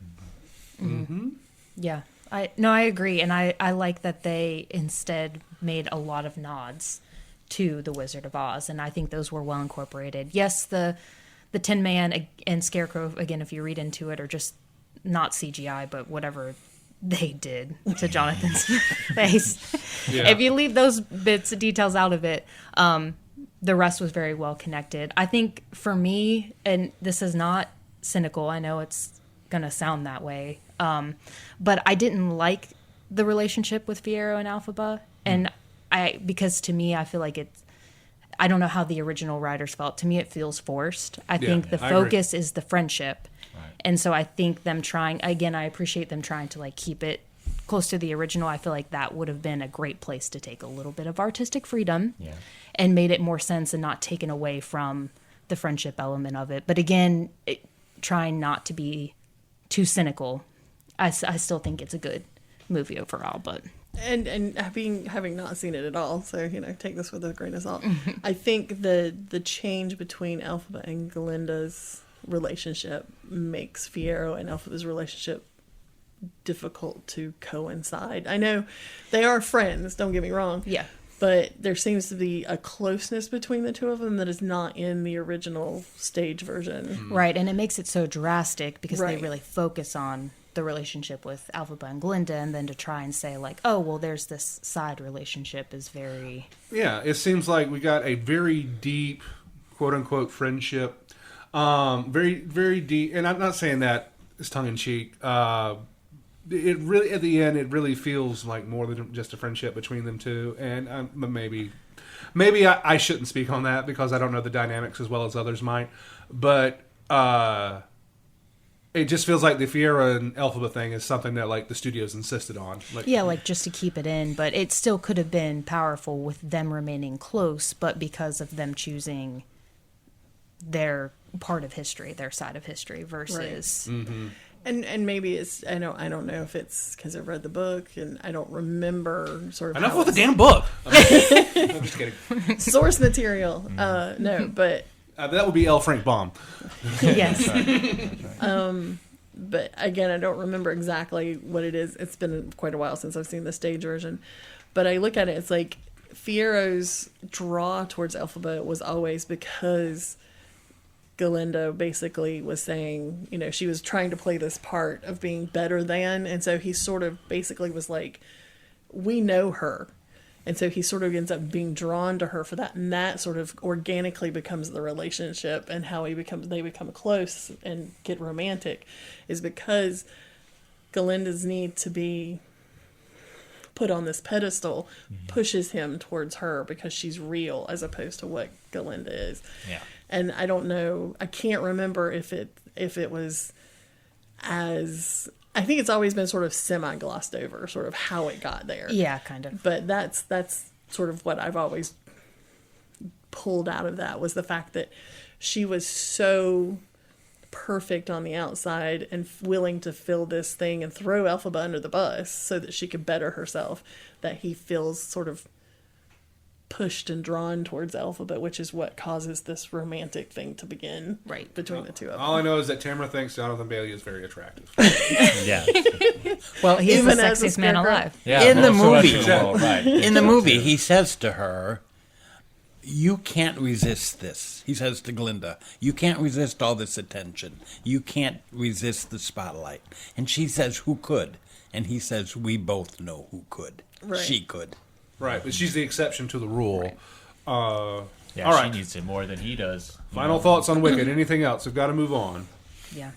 Yeah. I agree. And I like that they instead made a lot of nods to the Wizard of Oz. And I think those were well incorporated. Yes, the Tin Man and Scarecrow, again, if you read into it, are just not CGI, but whatever they did to Jonathan's face. Yeah. If you leave those bits of details out of it, the rest was very well connected. I think for me, and this is not cynical, I know it's going to sound that way, but I didn't like the relationship with Fiyero and Elphaba. And because to me, I feel like I don't know how the original writers felt. To me, it feels forced. I think the I agree. focus is the friendship. And so I think them trying, again, I appreciate them trying to like keep it close to the original. I feel like that would have been a great place to take a little bit of artistic freedom and made it more sense and not taken away from the friendship element of it. But again, trying not to be too cynical, I still think it's a good movie overall. But And having not seen it at all, so take this with a grain of salt. I think the change between Elphaba and Galinda's relationship makes Fiyero and Elphaba's relationship difficult to coincide. I know they are friends, don't get me wrong. yeah. But there seems to be a closeness between the two of them that is not in the original stage version. Right, and it makes it so drastic because they Right. really focus on the relationship with Elphaba and Galinda, and then to try and say like, oh, well, there's this side relationship is very... Yeah, it seems like we got a very deep, quote unquote, friendship. Very, very deep. And I'm not saying that it's tongue in cheek. It really, at the end, it really feels like more than just a friendship between them two. And maybe I shouldn't speak on that because I don't know the dynamics as well as others might. But it just feels like the Fiyero and Elphaba thing is something that like the studios insisted on. Like, Yeah, like just to keep it in, but it still could have been powerful with them remaining close, but because of them choosing their part of history, their side of history versus... And maybe it's I don't know if it's because I've read the book and I don't remember sort of enough how with the it's- damn book. I'm just kidding. source material. No, but That would be L. Frank Baum. Yes. but again, I don't remember exactly what it is. It's been quite a while since I've seen the stage version. But I look at it, it's like Fiero's draw towards Elphaba was always because Galinda basically was saying, she was trying to play this part of being better than, and so he sort of basically was like, we know her. And so he sort of ends up being drawn to her for that, and that sort of organically becomes the relationship, and how they become close and get romantic is because Galinda's need to be put on this pedestal pushes him towards her because she's real as opposed to what Galinda is. Yeah. And I don't know, I can't remember if it was as, I think it's always been sort of semi-glossed over, sort of how it got there. Yeah, kind of. But that's sort of what I've always pulled out of that, was the fact that she was so perfect on the outside and willing to fill this thing and throw Elphaba under the bus so that she could better herself, that he feels sort of pushed and drawn towards Elphaba, which is what causes this romantic thing to begin between the two of them. All I know is that Tamara thinks Jonathan Bailey is very attractive. Yeah. Well, he's Even the as a sexiest man scarecrow. alive. Yeah, In the well, so movie. that's well, right. In the movie, he says to her, "You can't resist this." He says to Galinda, "You can't resist all this attention. You can't resist the spotlight." And she says, "Who could?" And he says, "We both know who could. Right. She could." Right, but she's the exception to the rule. Right. Yeah, all she right. needs it more than he does. Final thoughts on Wicked. Anything else? We've got to move on. Yeah.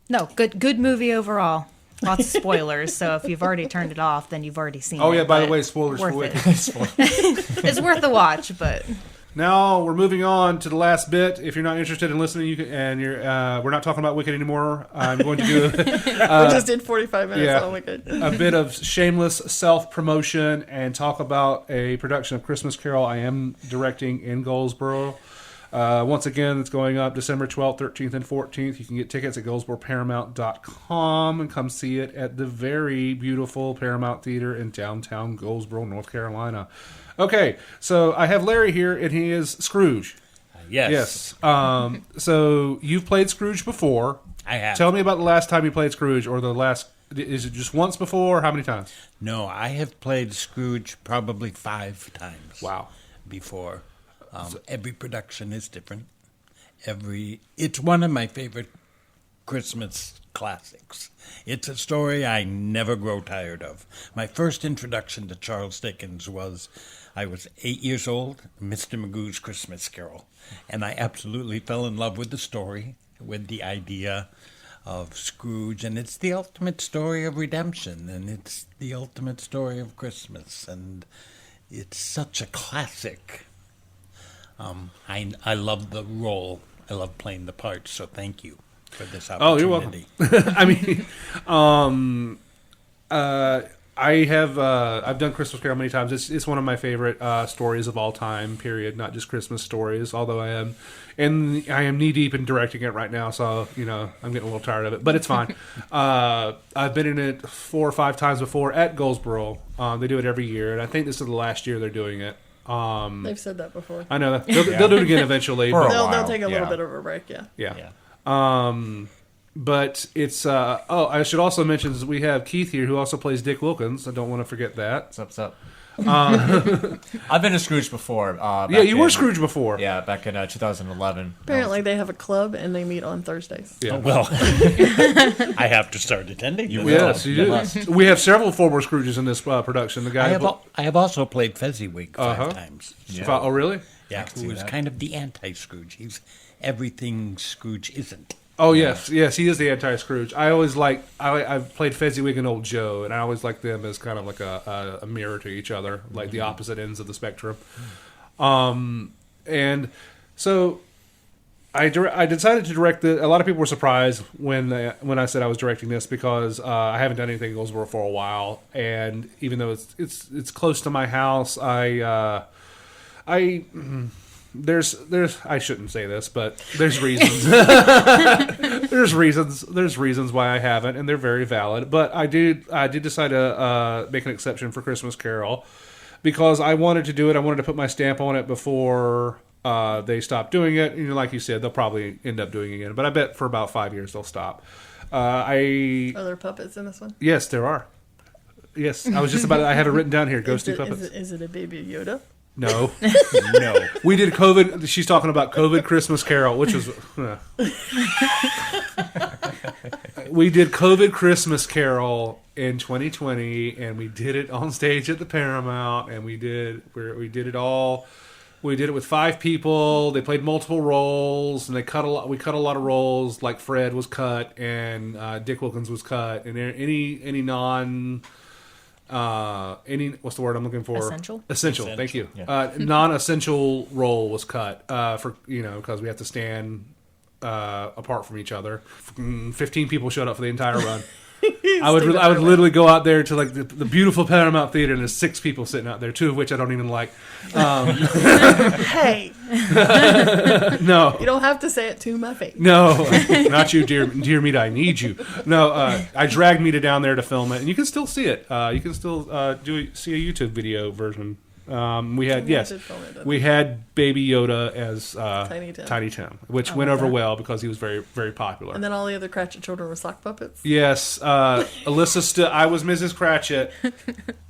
No, good movie overall. Lots of spoilers, so if you've already turned it off, then you've already seen it. Oh, yeah, by the but way, spoilers for worth Wicked. it. It's worth the watch, but Now we're moving on to the last bit. If you're not interested in listening, you can, and we're not talking about Wicked anymore. I'm going to do We just did 45 minutes yeah. on Wicked. a bit of shameless self-promotion and talk about a production of Christmas Carol I am directing in Goldsboro. Once again, it's going up December 12th, 13th, and 14th. You can get tickets at GoldsboroParamount.com and come see it at the very beautiful Paramount Theater in downtown Goldsboro, North Carolina. Okay, so I have Larry here, and he is Scrooge. Yes. Yes. So you've played Scrooge before. I have. Tell me about the last time you played Scrooge, or the last. Is it just once before? How many times? No, I have played Scrooge probably 5 times. Wow. Before. Every production is different. It's one of my favorite Christmas classics. It's a story I never grow tired of. My first introduction to Charles Dickens was, I was 8 years old, Mr. Magoo's Christmas Carol. And I absolutely fell in love with the story, with the idea of Scrooge. And it's the ultimate story of redemption, and it's the ultimate story of Christmas. And it's such a classic. I love the role. I love playing the part, so thank you for this opportunity. Oh, you're welcome. I mean, I've done Christmas Carol many times. It's one of my favorite stories of all time. Period. Not just Christmas stories. Although I am knee deep in directing it right now, so I'm getting a little tired of it. But it's fine. I've been in it 4 or 5 times before at Goldsboro. They do it every year, and I think this is the last year they're doing it. They've said that before. I know that they'll do it again eventually. For a but- They'll while, take a little yeah. bit of a break, yeah. Yeah. But it's I should also mention that we have Keith here who also plays Dick Wilkins. I don't want to forget that. What's up? I've been to Scrooge before. Yeah, you were Scrooge before. Yeah, back in 2011. Apparently they have a club and they meet on Thursdays. Yeah. Well, I have to start attending. You this. will. Yes, you You do. must. We have several former Scrooges in this production. The guy I have also played Fezziwig 5 times. Yeah. Oh, really? Yeah, see who was that. kind of the anti-Scrooge. He's everything Scrooge isn't. Oh, yes, he is the anti-Scrooge. I always I've played Fezziwig and Old Joe, and I always like them as kind of like a mirror to each other, like the opposite ends of the spectrum. And so I decided to direct a lot of people were surprised when I said I was directing this because I haven't done anything in Goldsboro for a while, and even though it's close to my house, there's I shouldn't say this, but there's reasons. there's reasons why I haven't, and they're very valid. But I did decide to make an exception for Christmas Carol because I wanted to do it. I wanted to put my stamp on it before they stop doing it. Like you said, they'll probably end up doing it again. But I bet for about 5 years they'll stop. Are there puppets in this one? Yes, there are. Yes, I was just about. I had it written down here. Ghosty puppets. Is it a baby Yoda? No. No. We did COVID. She's talking about COVID Christmas Carol, which was. We did COVID Christmas Carol in 2020, and we did it on stage at the Paramount, and we did it all We did it with 5 people. They played multiple roles, and they cut a lot. We cut a lot of roles. Like Fred was cut, and Dick Wilkins was cut, and any non. What's the word I'm looking for? Essential. Thank you. Yeah. Non-essential role was cut for because we have to stand apart from each other. 15 people showed up for the entire run. I would literally go out there to like the beautiful Paramount Theater, and there's 6 people sitting out there, 2 of which I don't even like. Hey, no, you don't have to say it to my face. no, not you, dear Mita. I need you. No, I dragged Mita down there to film it, and you can still see it. You can still see a YouTube video version. We had we had Baby Yoda as Tiny Tim, which went over well because he was very, very popular. And then all the other Cratchit children were sock puppets. Yes, Alyssa stood. I was Mrs. Cratchit,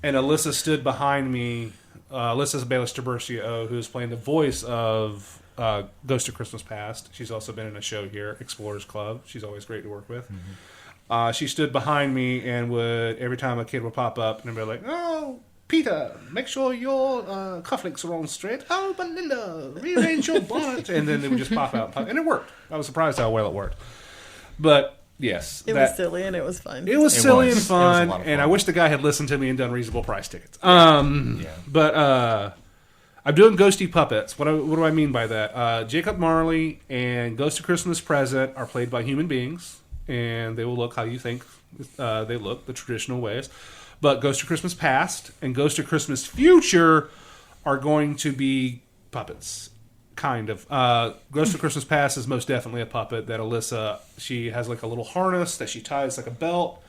and Alyssa stood behind me. Alyssa's Baelish Tiburcio, who's playing the voice of Ghost of Christmas Past. She's also been in a show here, Explorers Club. She's always great to work with. Mm-hmm. She stood behind me and would every time a kid would pop up and be like, "Oh, Peter, make sure your cufflinks are on straight. Oh, Belinda, rearrange your bonnet." And then they would just pop out. And it worked. I was surprised how well it worked. But, yes. It was silly and it was fun. It was silly and fun. And I wish the guy had listened to me and done reasonable price tickets. But I'm doing ghosty puppets. What do I mean by that? Jacob Marley and Ghost of Christmas Present are played by human beings. And they will look how you think they look, the traditional ways. But Ghost of Christmas Past and Ghost of Christmas Future are going to be puppets, kind of. Ghost of Christmas Past is most definitely a puppet that Alyssa, she has like a little harness that she ties like a belt,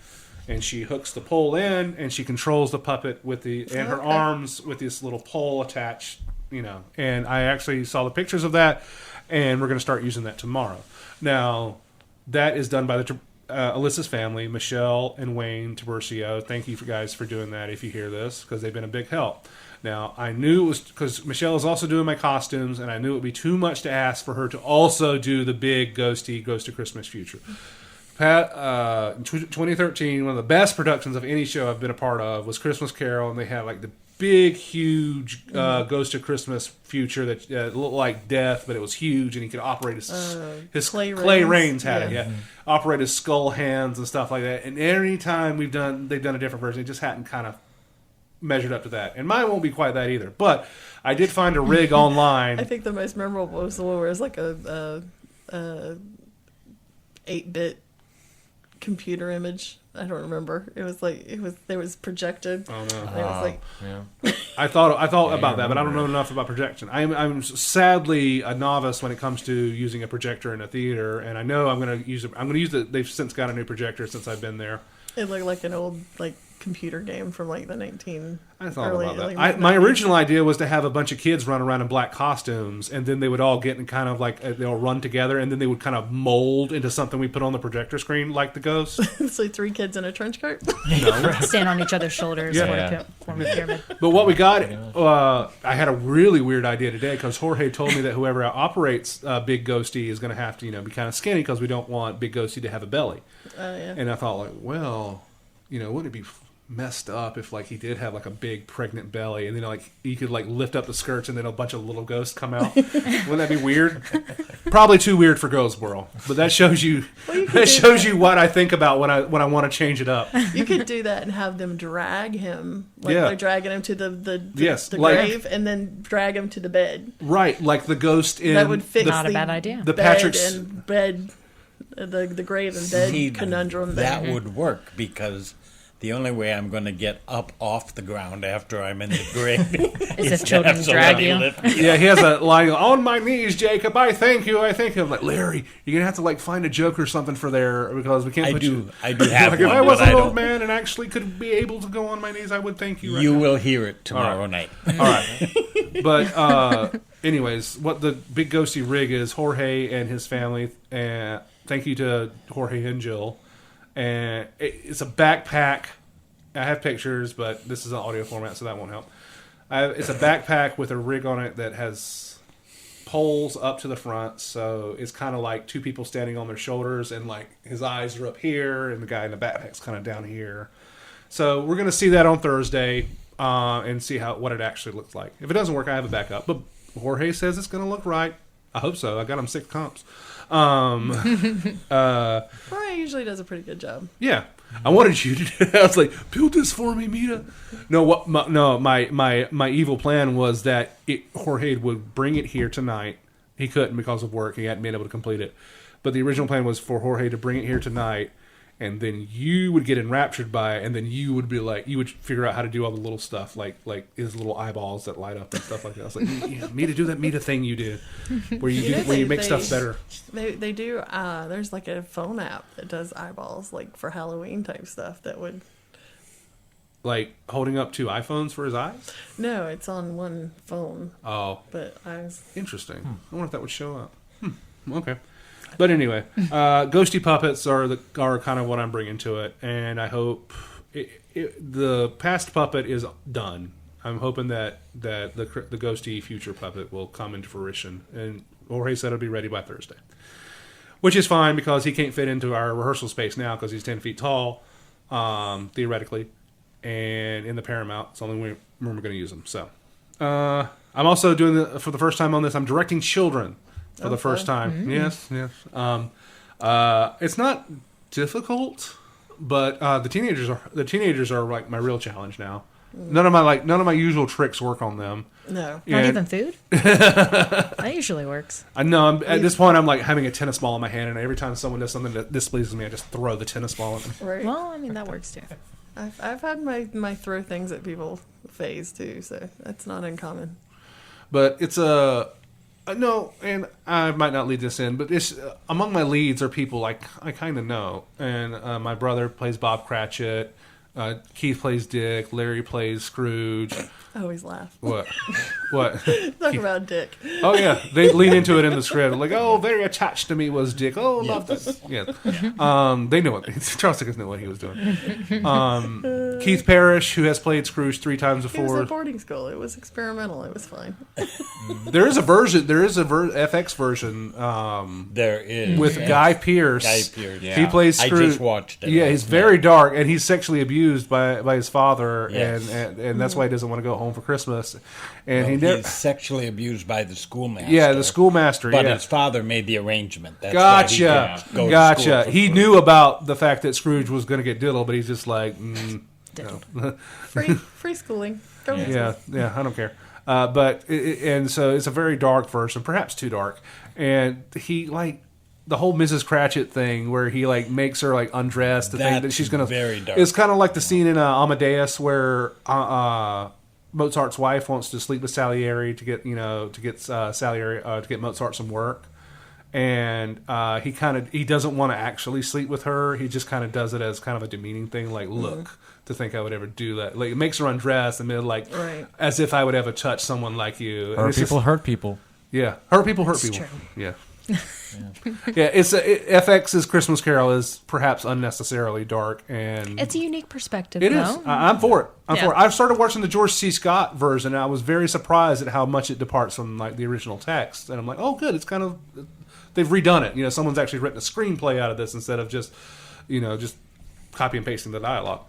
and she hooks the pole in, and she controls the puppet with her arms with this little pole attached, And I actually saw the pictures of that, and we're going to start using that tomorrow. Now, that is done by the Alyssa's family, Michelle and Wayne Tiburcio. Thank you guys for doing that if you hear this, because they've been a big help. Now, I knew it was because Michelle is also doing my costumes, and I knew it would be too much to ask for her to also do the big Ghost of Christmas Future. In 2013, one of the best productions of any show I've been a part of was Christmas Carol, and they had like the big, huge Ghost of Christmas Future that looked like death, but it was huge, and he could operate his Clay Rains had it, operate his skull hands and stuff like that. And every time they've done a different version, it just hadn't kind of measured up to that. And mine won't be quite that either. But I did find a rig online. I think the most memorable was the one where it was like a 8-bit computer image. I don't remember. It was like there was projected. Oh no! It was like I thought about that, but I don't know enough about projection. I'm sadly a novice when it comes to using a projector in a theater, and I know I'm going to use it. They've since got a new projector since I've been there. It looked like an old computer game from like the 19. I thought about that. My original idea was to have a bunch of kids run around in black costumes, and then they would all get in kind of like they'll run together, and then they would kind of mold into something we put on the projector screen, like the ghost. So 3 kids in a trench coat. No. Stand on each other's shoulders. Form a pyramid. But what we got, I had a really weird idea today because Jorge told me that whoever operates Big Ghosty is going to have to be kind of skinny because we don't want Big Ghosty to have a belly. And I thought wouldn't it be messed up if he did have a big pregnant belly, and then you could lift up the skirts and then a bunch of little ghosts come out? Wouldn't that be weird? Probably too weird for Ghost World, but that shows you you what I think about when I want to change it up. You could do that and have them drag him, they're dragging him to the grave, and then drag him to the bed. Right, like the ghost in that would fix not a bad idea. The bed Patrick's and bed, the grave and bed conundrum. That would work because the only way I'm going to get up off the ground after I'm in the grave is if children drag you. Yeah, he has a line, "On my knees, Jacob, I thank you, I thank you." I'm like, Larry, you're going to have to find a joke or something for there because we can't I put do you... I do have one, if I was but an I old don't. man and actually could be able to go on my knees, I would thank you right You now. will hear it tomorrow night. All right. But anyways, what the Big Ghosty rig is, Jorge and his family, and thank you to Jorge and Jill. And it's a backpack. I have pictures, but this is an audio format, so that won't help. It's a backpack with a rig on it that has poles up to the front, so it's kind of like 2 people standing on their shoulders, and his eyes are up here, and the guy in the backpack's kind of down here. So we're going to see that on Thursday and see what it actually looks like. If it doesn't work, I have a backup. But Jorge says it's going to look right. I hope so. I got him 6 comps. Brian usually does a pretty good job. Yeah. I wanted you to. I was like, build this for me, Mita. No, my evil plan was that Jorge would bring it here tonight. He couldn't because of work. He hadn't been able to complete it. But the original plan was for Jorge to bring it here tonight, and then you would get enraptured by it, and then you would be like, you would figure out how to do all the little stuff, like his little eyeballs that light up and stuff like that. I was like, yeah, Mita, do that Mita thing you did, where you make stuff better. They do. There's like a phone app that does eyeballs, like for Halloween type stuff. That would. Like holding up 2 iPhones for his eyes? No, it's on one phone. Oh, But eyes. interesting. I wonder if that would show up. Okay. But anyway, ghosty puppets are kind of what I'm bringing to it, and I hope the past puppet is done. I'm hoping that the ghosty future puppet will come into fruition, and Jorge said it'll be ready by Thursday, which is fine because he can't fit into our rehearsal space now because he's 10 feet tall, theoretically, and in the Paramount, it's the only room we're going to use him. So, I'm also doing for the first time on this. I'm directing children. For the first time. Mm-hmm. Yes. It's not difficult, but the teenagers are like my real challenge now. None of my usual tricks work on them. No. Not even food? That usually works. I know. At this point, I'm like having a tennis ball in my hand, and every time someone does something that displeases me, I just throw the tennis ball at them. Right. Well, I mean, that works too. I've had my throw things at people phase too, so that's not uncommon. But it's a... no, and I might not lead this in, but it's among my leads are people I kind of know. And my brother plays Bob Cratchit. Keith plays Dick. Larry plays Scrooge. I always laugh. What? What? Talk about Dick. Oh, yeah. They lean into it in the script. Like, oh, very attached to me was Dick. Oh, love this. Yeah. They knew it. Charles Dickens knew what he was doing. Keith Parrish, who has played Scrooge 3 times It was before. at boarding school. It was experimental. It was fine. There is a version. There is a FX version. There is. With Guy Pearce. Guy Pearce. He plays I Scrooge. just watched it. Yeah, he's very dark, and he's sexually abused by his father, Yes. and that's why he doesn't want to go home for Christmas. And He's sexually abused by the schoolmaster. Yeah, the schoolmaster. But yeah. his father made the arrangement. That's Gotcha. why he could go to Gotcha. school for He free. knew about the fact that Scrooge was going to get diddled, but he's just like, no. Free schooling. Go to school. Yeah, I don't care. And so it's a very dark version, perhaps too dark. And he the whole Mrs. Cratchit thing where he makes her undress to think that That's she's gonna. very dark. It's kind of like the scene in Amadeus where Mozart's wife wants to sleep with Salieri to get Salieri to get Mozart some work, and he doesn't want to actually sleep with her. He just kind of does it as kind of a demeaning thing, like look. To think I would ever do that, it makes her undress and then Right. as if I would ever touch someone like you. And Hurt it's people just- hurt people. yeah, hurt people hurt It's people. true. Yeah. Yeah, FX's Christmas Carol is perhaps unnecessarily dark, and It's a unique perspective, it is. though. I'm for it. I'm Yeah. for it. I've started watching the George C. Scott version, and I was very surprised at how much it departs from the original text. And I'm like, oh, good. It's kind of they've redone it. Someone's actually written a screenplay out of this instead of just copy and pasting the dialogue.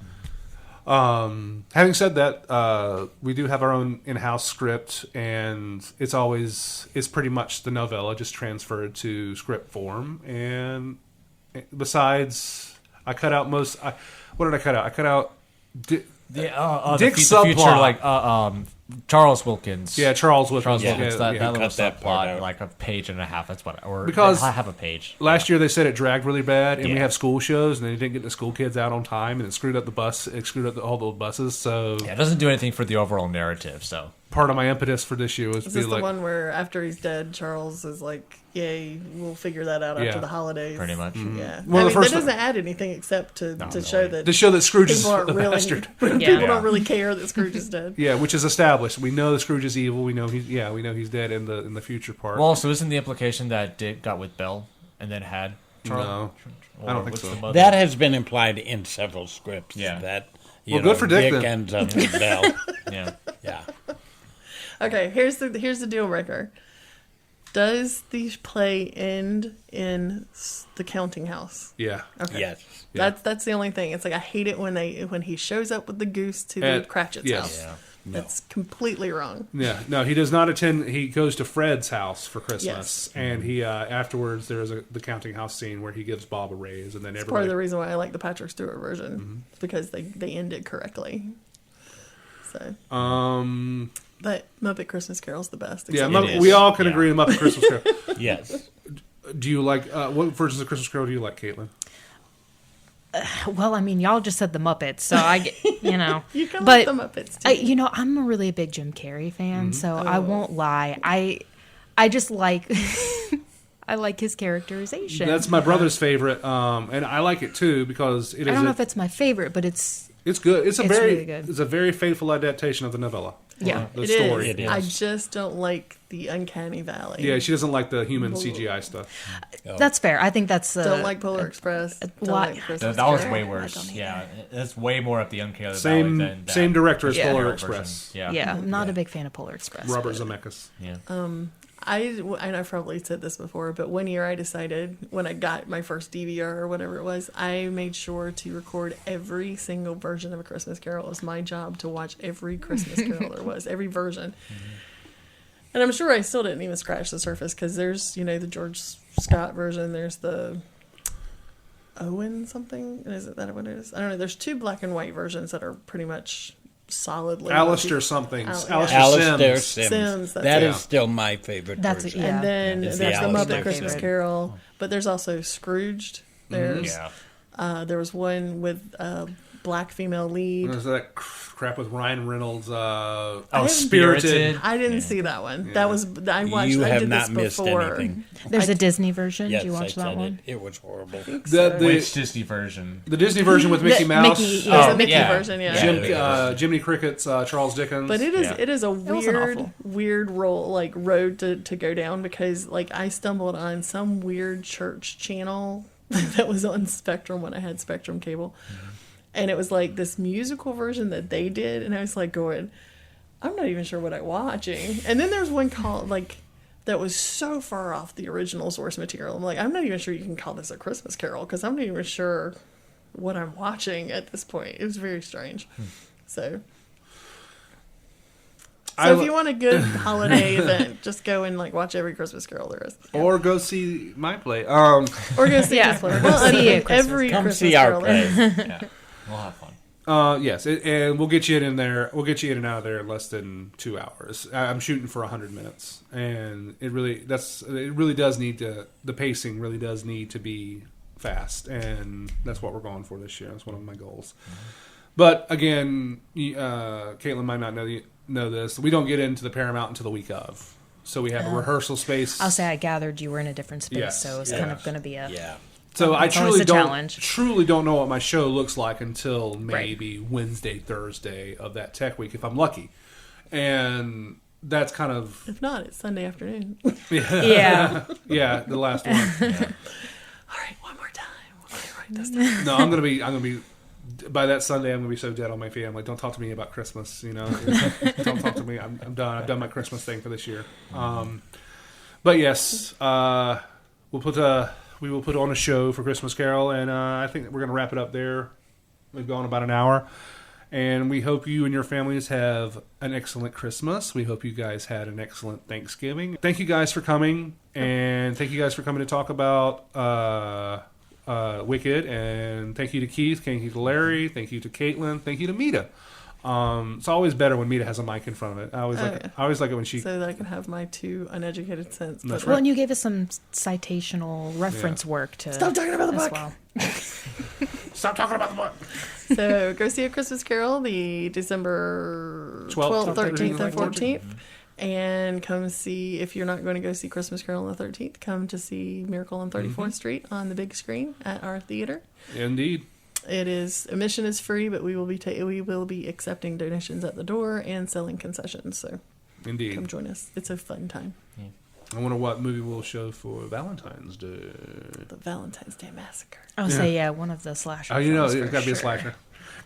Having said that, we do have our own in-house script, and it's pretty much the novella just transferred to script form. And besides, I cut out what did I cut out? I cut out Dick's the future, subplot. Charles Wilkins. Yeah, Charles Wilkins. Charles Yeah, Wilkins. yeah. That little Cut that part subplot, out. like a page and a half. That's what, or Because I have a page. Last year they said it dragged really bad, and we Yeah. have school shows, and they didn't get the school kids out on time, and it screwed up the bus. It screwed up all the buses. So Yeah, it doesn't do anything for the overall narrative. So part of my impetus for this year was Is to be this the like, one where after he's dead, Charles is like, "Yay, we'll figure that out Yeah. after the holidays." pretty much. Yeah. Well, the that first doesn't add anything except to No, show no. that to show that Scrooge is people aren't a really bastard. people Yeah. don't really care that Scrooge is dead. Yeah, which is established. We know Scrooge is evil. We know he's dead in the future part. Well, so isn't the implication that Dick got with Belle and then had Charles? No. Or I don't think what's so. the mother? That has been implied in several scripts. Yeah. That Good for Dick, then. ends up with Belle. Yeah. Yeah. Okay, here's the deal breaker. Does the play end in the counting house? yeah, Okay. Yes. Yeah. That's the only thing. It's like I hate it when he shows up with the goose to the Cratchit's yes. house. Yeah. That's completely wrong. Yeah, no, he does not attend. He goes to Fred's house for Christmas, and he afterwards there's the counting house scene where he gives Bob a raise, and then It's everybody. part of the reason why I like the Patrick Stewart version. It's because they end it correctly. So, but Muppet Christmas Carol's the best. Yeah, except- It is. we all can Yeah. agree on Muppet Christmas Carol. Yes. Do you like what versions of Christmas Carol do you like, Caitlin? Well, I mean, y'all just said the Muppets, so I get, you know. You can but like the Muppets too. you know, I'm a really big Jim Carrey fan, so I won't lie. I just like I like his characterization. That's my brother's favorite, and I like it too because it is. I don't know if it's my favorite, but it's good. It's really good. It's a very faithful adaptation of the novella. Yeah. the It story. is. It is. I just don't like the Uncanny Valley. Yeah, she doesn't like the human CGI stuff. that's fair. I think that's Don't like Polar Express. Don't why- like Christmas That was Carol. way I worse. don't Yeah, that's way more up the uncanny Same valley than that same director as Yeah. Polar version. Express. Yeah. Yeah, I'm not a big fan of Polar Express. Robert but- Zemeckis. Yeah. And I've probably said this before, but one year I decided when I got my first DVR or whatever it was, I made sure to record every single version of A Christmas Carol. It was my job to watch every Christmas Carol there was, every version. And I'm sure I still didn't even scratch the surface because there's, the George Scott version, there's the Owen something. Is it that what it is? I don't know. There's two black and white versions that are pretty much solidly. Alistair something. Alistair Alistair Sims. Sims, that's That it. is still my favorite That's version. Yeah. And then It's there's the the Alistair Muppet Christmas favorite. Carol, but there's also Scrooged. There's Yeah. there was one with a black female lead. There's that crap with Ryan Reynolds. Oh, Spirited. Spirited. I didn't see that one. That was I watched. You I have did not this missed before. anything. There's a Disney version. Yes, Did you watch I that said one? it. It was horrible. The Which Disney version? the Disney version with Mickey Mouse. Mickey, Oh, the Mickey yeah. version, yeah. Jim, Jiminy Cricket's Charles Dickens. But it is Yeah. it is a wasn't awful. weird road to go down because I stumbled on some weird church channel that was on Spectrum when I had Spectrum cable. And it was this musical version that they did, and I was going, I'm not even sure what I'm watching. And then there's one called that was so far off the original source material. I'm not even sure you can call this a Christmas Carol because I'm not even sure what I'm watching at this point. It was very strange. So if you want a good holiday event, just go and watch every Christmas Carol there is, or go see my play. or go see Yeah. this one. Or Well, I see mean, a Christmas every Come Christmas see our Carol there is. play. Yeah. We'll have fun. Yes, and we'll get you in there. We'll get you in and out of there in less than 2 hours. I'm shooting for 100 minutes, and it really does need to. The pacing really does need to be fast, and that's what we're going for this year. That's one of my goals. But again, Caitlin might not know this. We don't get into the Paramount until the week of, so we have a rehearsal space. I'll say I gathered you were in a different space, Yes, so it's yeah. kind of going to be a. Yeah. So I It's always truly a don't know what my show looks like until maybe Wednesday, Thursday of that tech week, if I'm lucky. And that's kind of If not, it's Sunday afternoon. Yeah. yeah, the last one. All right, one more time. Let me write this down. No, I'm gonna be by that Sunday. I'm gonna be so dead on my family. Don't talk to me about Christmas. Don't talk to me. I'm done. I've done my Christmas thing for this year. But yes, we will put on a show for Christmas Carol, and I think that we're gonna wrap it up there. We've gone about an hour. And we hope you and your families have an excellent Christmas. We hope you guys had an excellent Thanksgiving. Thank you guys for coming, and thank you guys for coming to talk about Wicked. And thank you to Keith, thank you to Larry, thank you to Caitlin, thank you to Mita. It's always better when Mita has a mic in front of it. I always like it when she. So that I can have my two uneducated cents. That's Well, and you gave us some citational reference work to. Stop talking about the as book. well. Stop talking about the book. So go see A Christmas Carol the December 12th, 13th, and 14th. And come see, if you're not going to go see Christmas Carol on the 13th, come to see Miracle on 34th Street on the big screen at our theater. Indeed. Admission is free, but we will be accepting donations at the door and selling concessions. So Indeed. come join us. It's a fun time. I wonder what movie we'll show for Valentine's Day. The Valentine's Day Massacre. I would say, one of the slashers. Oh, it's got to be a slasher.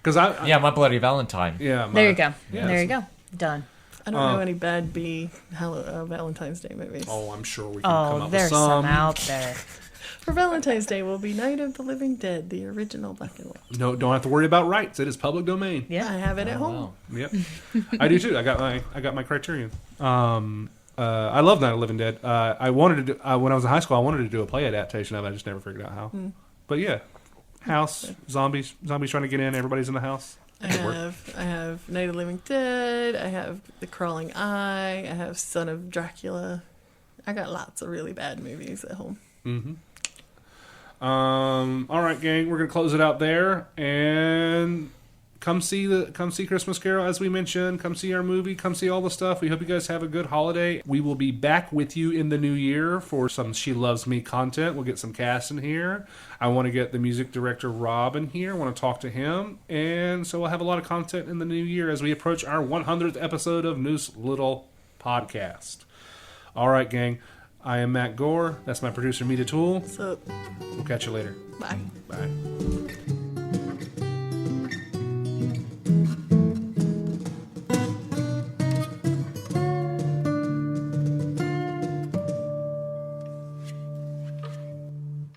Because Yeah, My Bloody Valentine. Yeah. There you go. Yeah, There you go. Done. I don't know any bad B Valentine's Day movies. Oh, I'm sure we can come Oh, up there's with some. some out there. For Valentine's Day will be Night of the Living Dead, the original black and white. No, don't have to worry about rights. It is public domain. Yeah. I have it at home. Wow. Yep, I do too. I got my Criterion. I love Night of the Living Dead. I wanted to do, when I was in high school. I wanted to do a play adaptation of it. I just never figured out how. But yeah, house zombies trying to get in. Everybody's in the house. I have Night of the Living Dead. I have The Crawling Eye. I have Son of Dracula. I got lots of really bad movies at home. All right, gang, we're gonna close it out there and come see Christmas Carol, as we mentioned. Come see our movie. Come see all the stuff. We hope you guys have a good holiday. We will be back with you in the new year for some She Loves Me content. We'll get some cast in here. I want to get the music director Rob in here. I want to talk to him, and so we'll have a lot of content in the new year as we approach our 100th episode of News Little Podcast. All right, gang. I am Matt Gore. That's my producer, Toole. So, We'll catch you later. bye. Bye.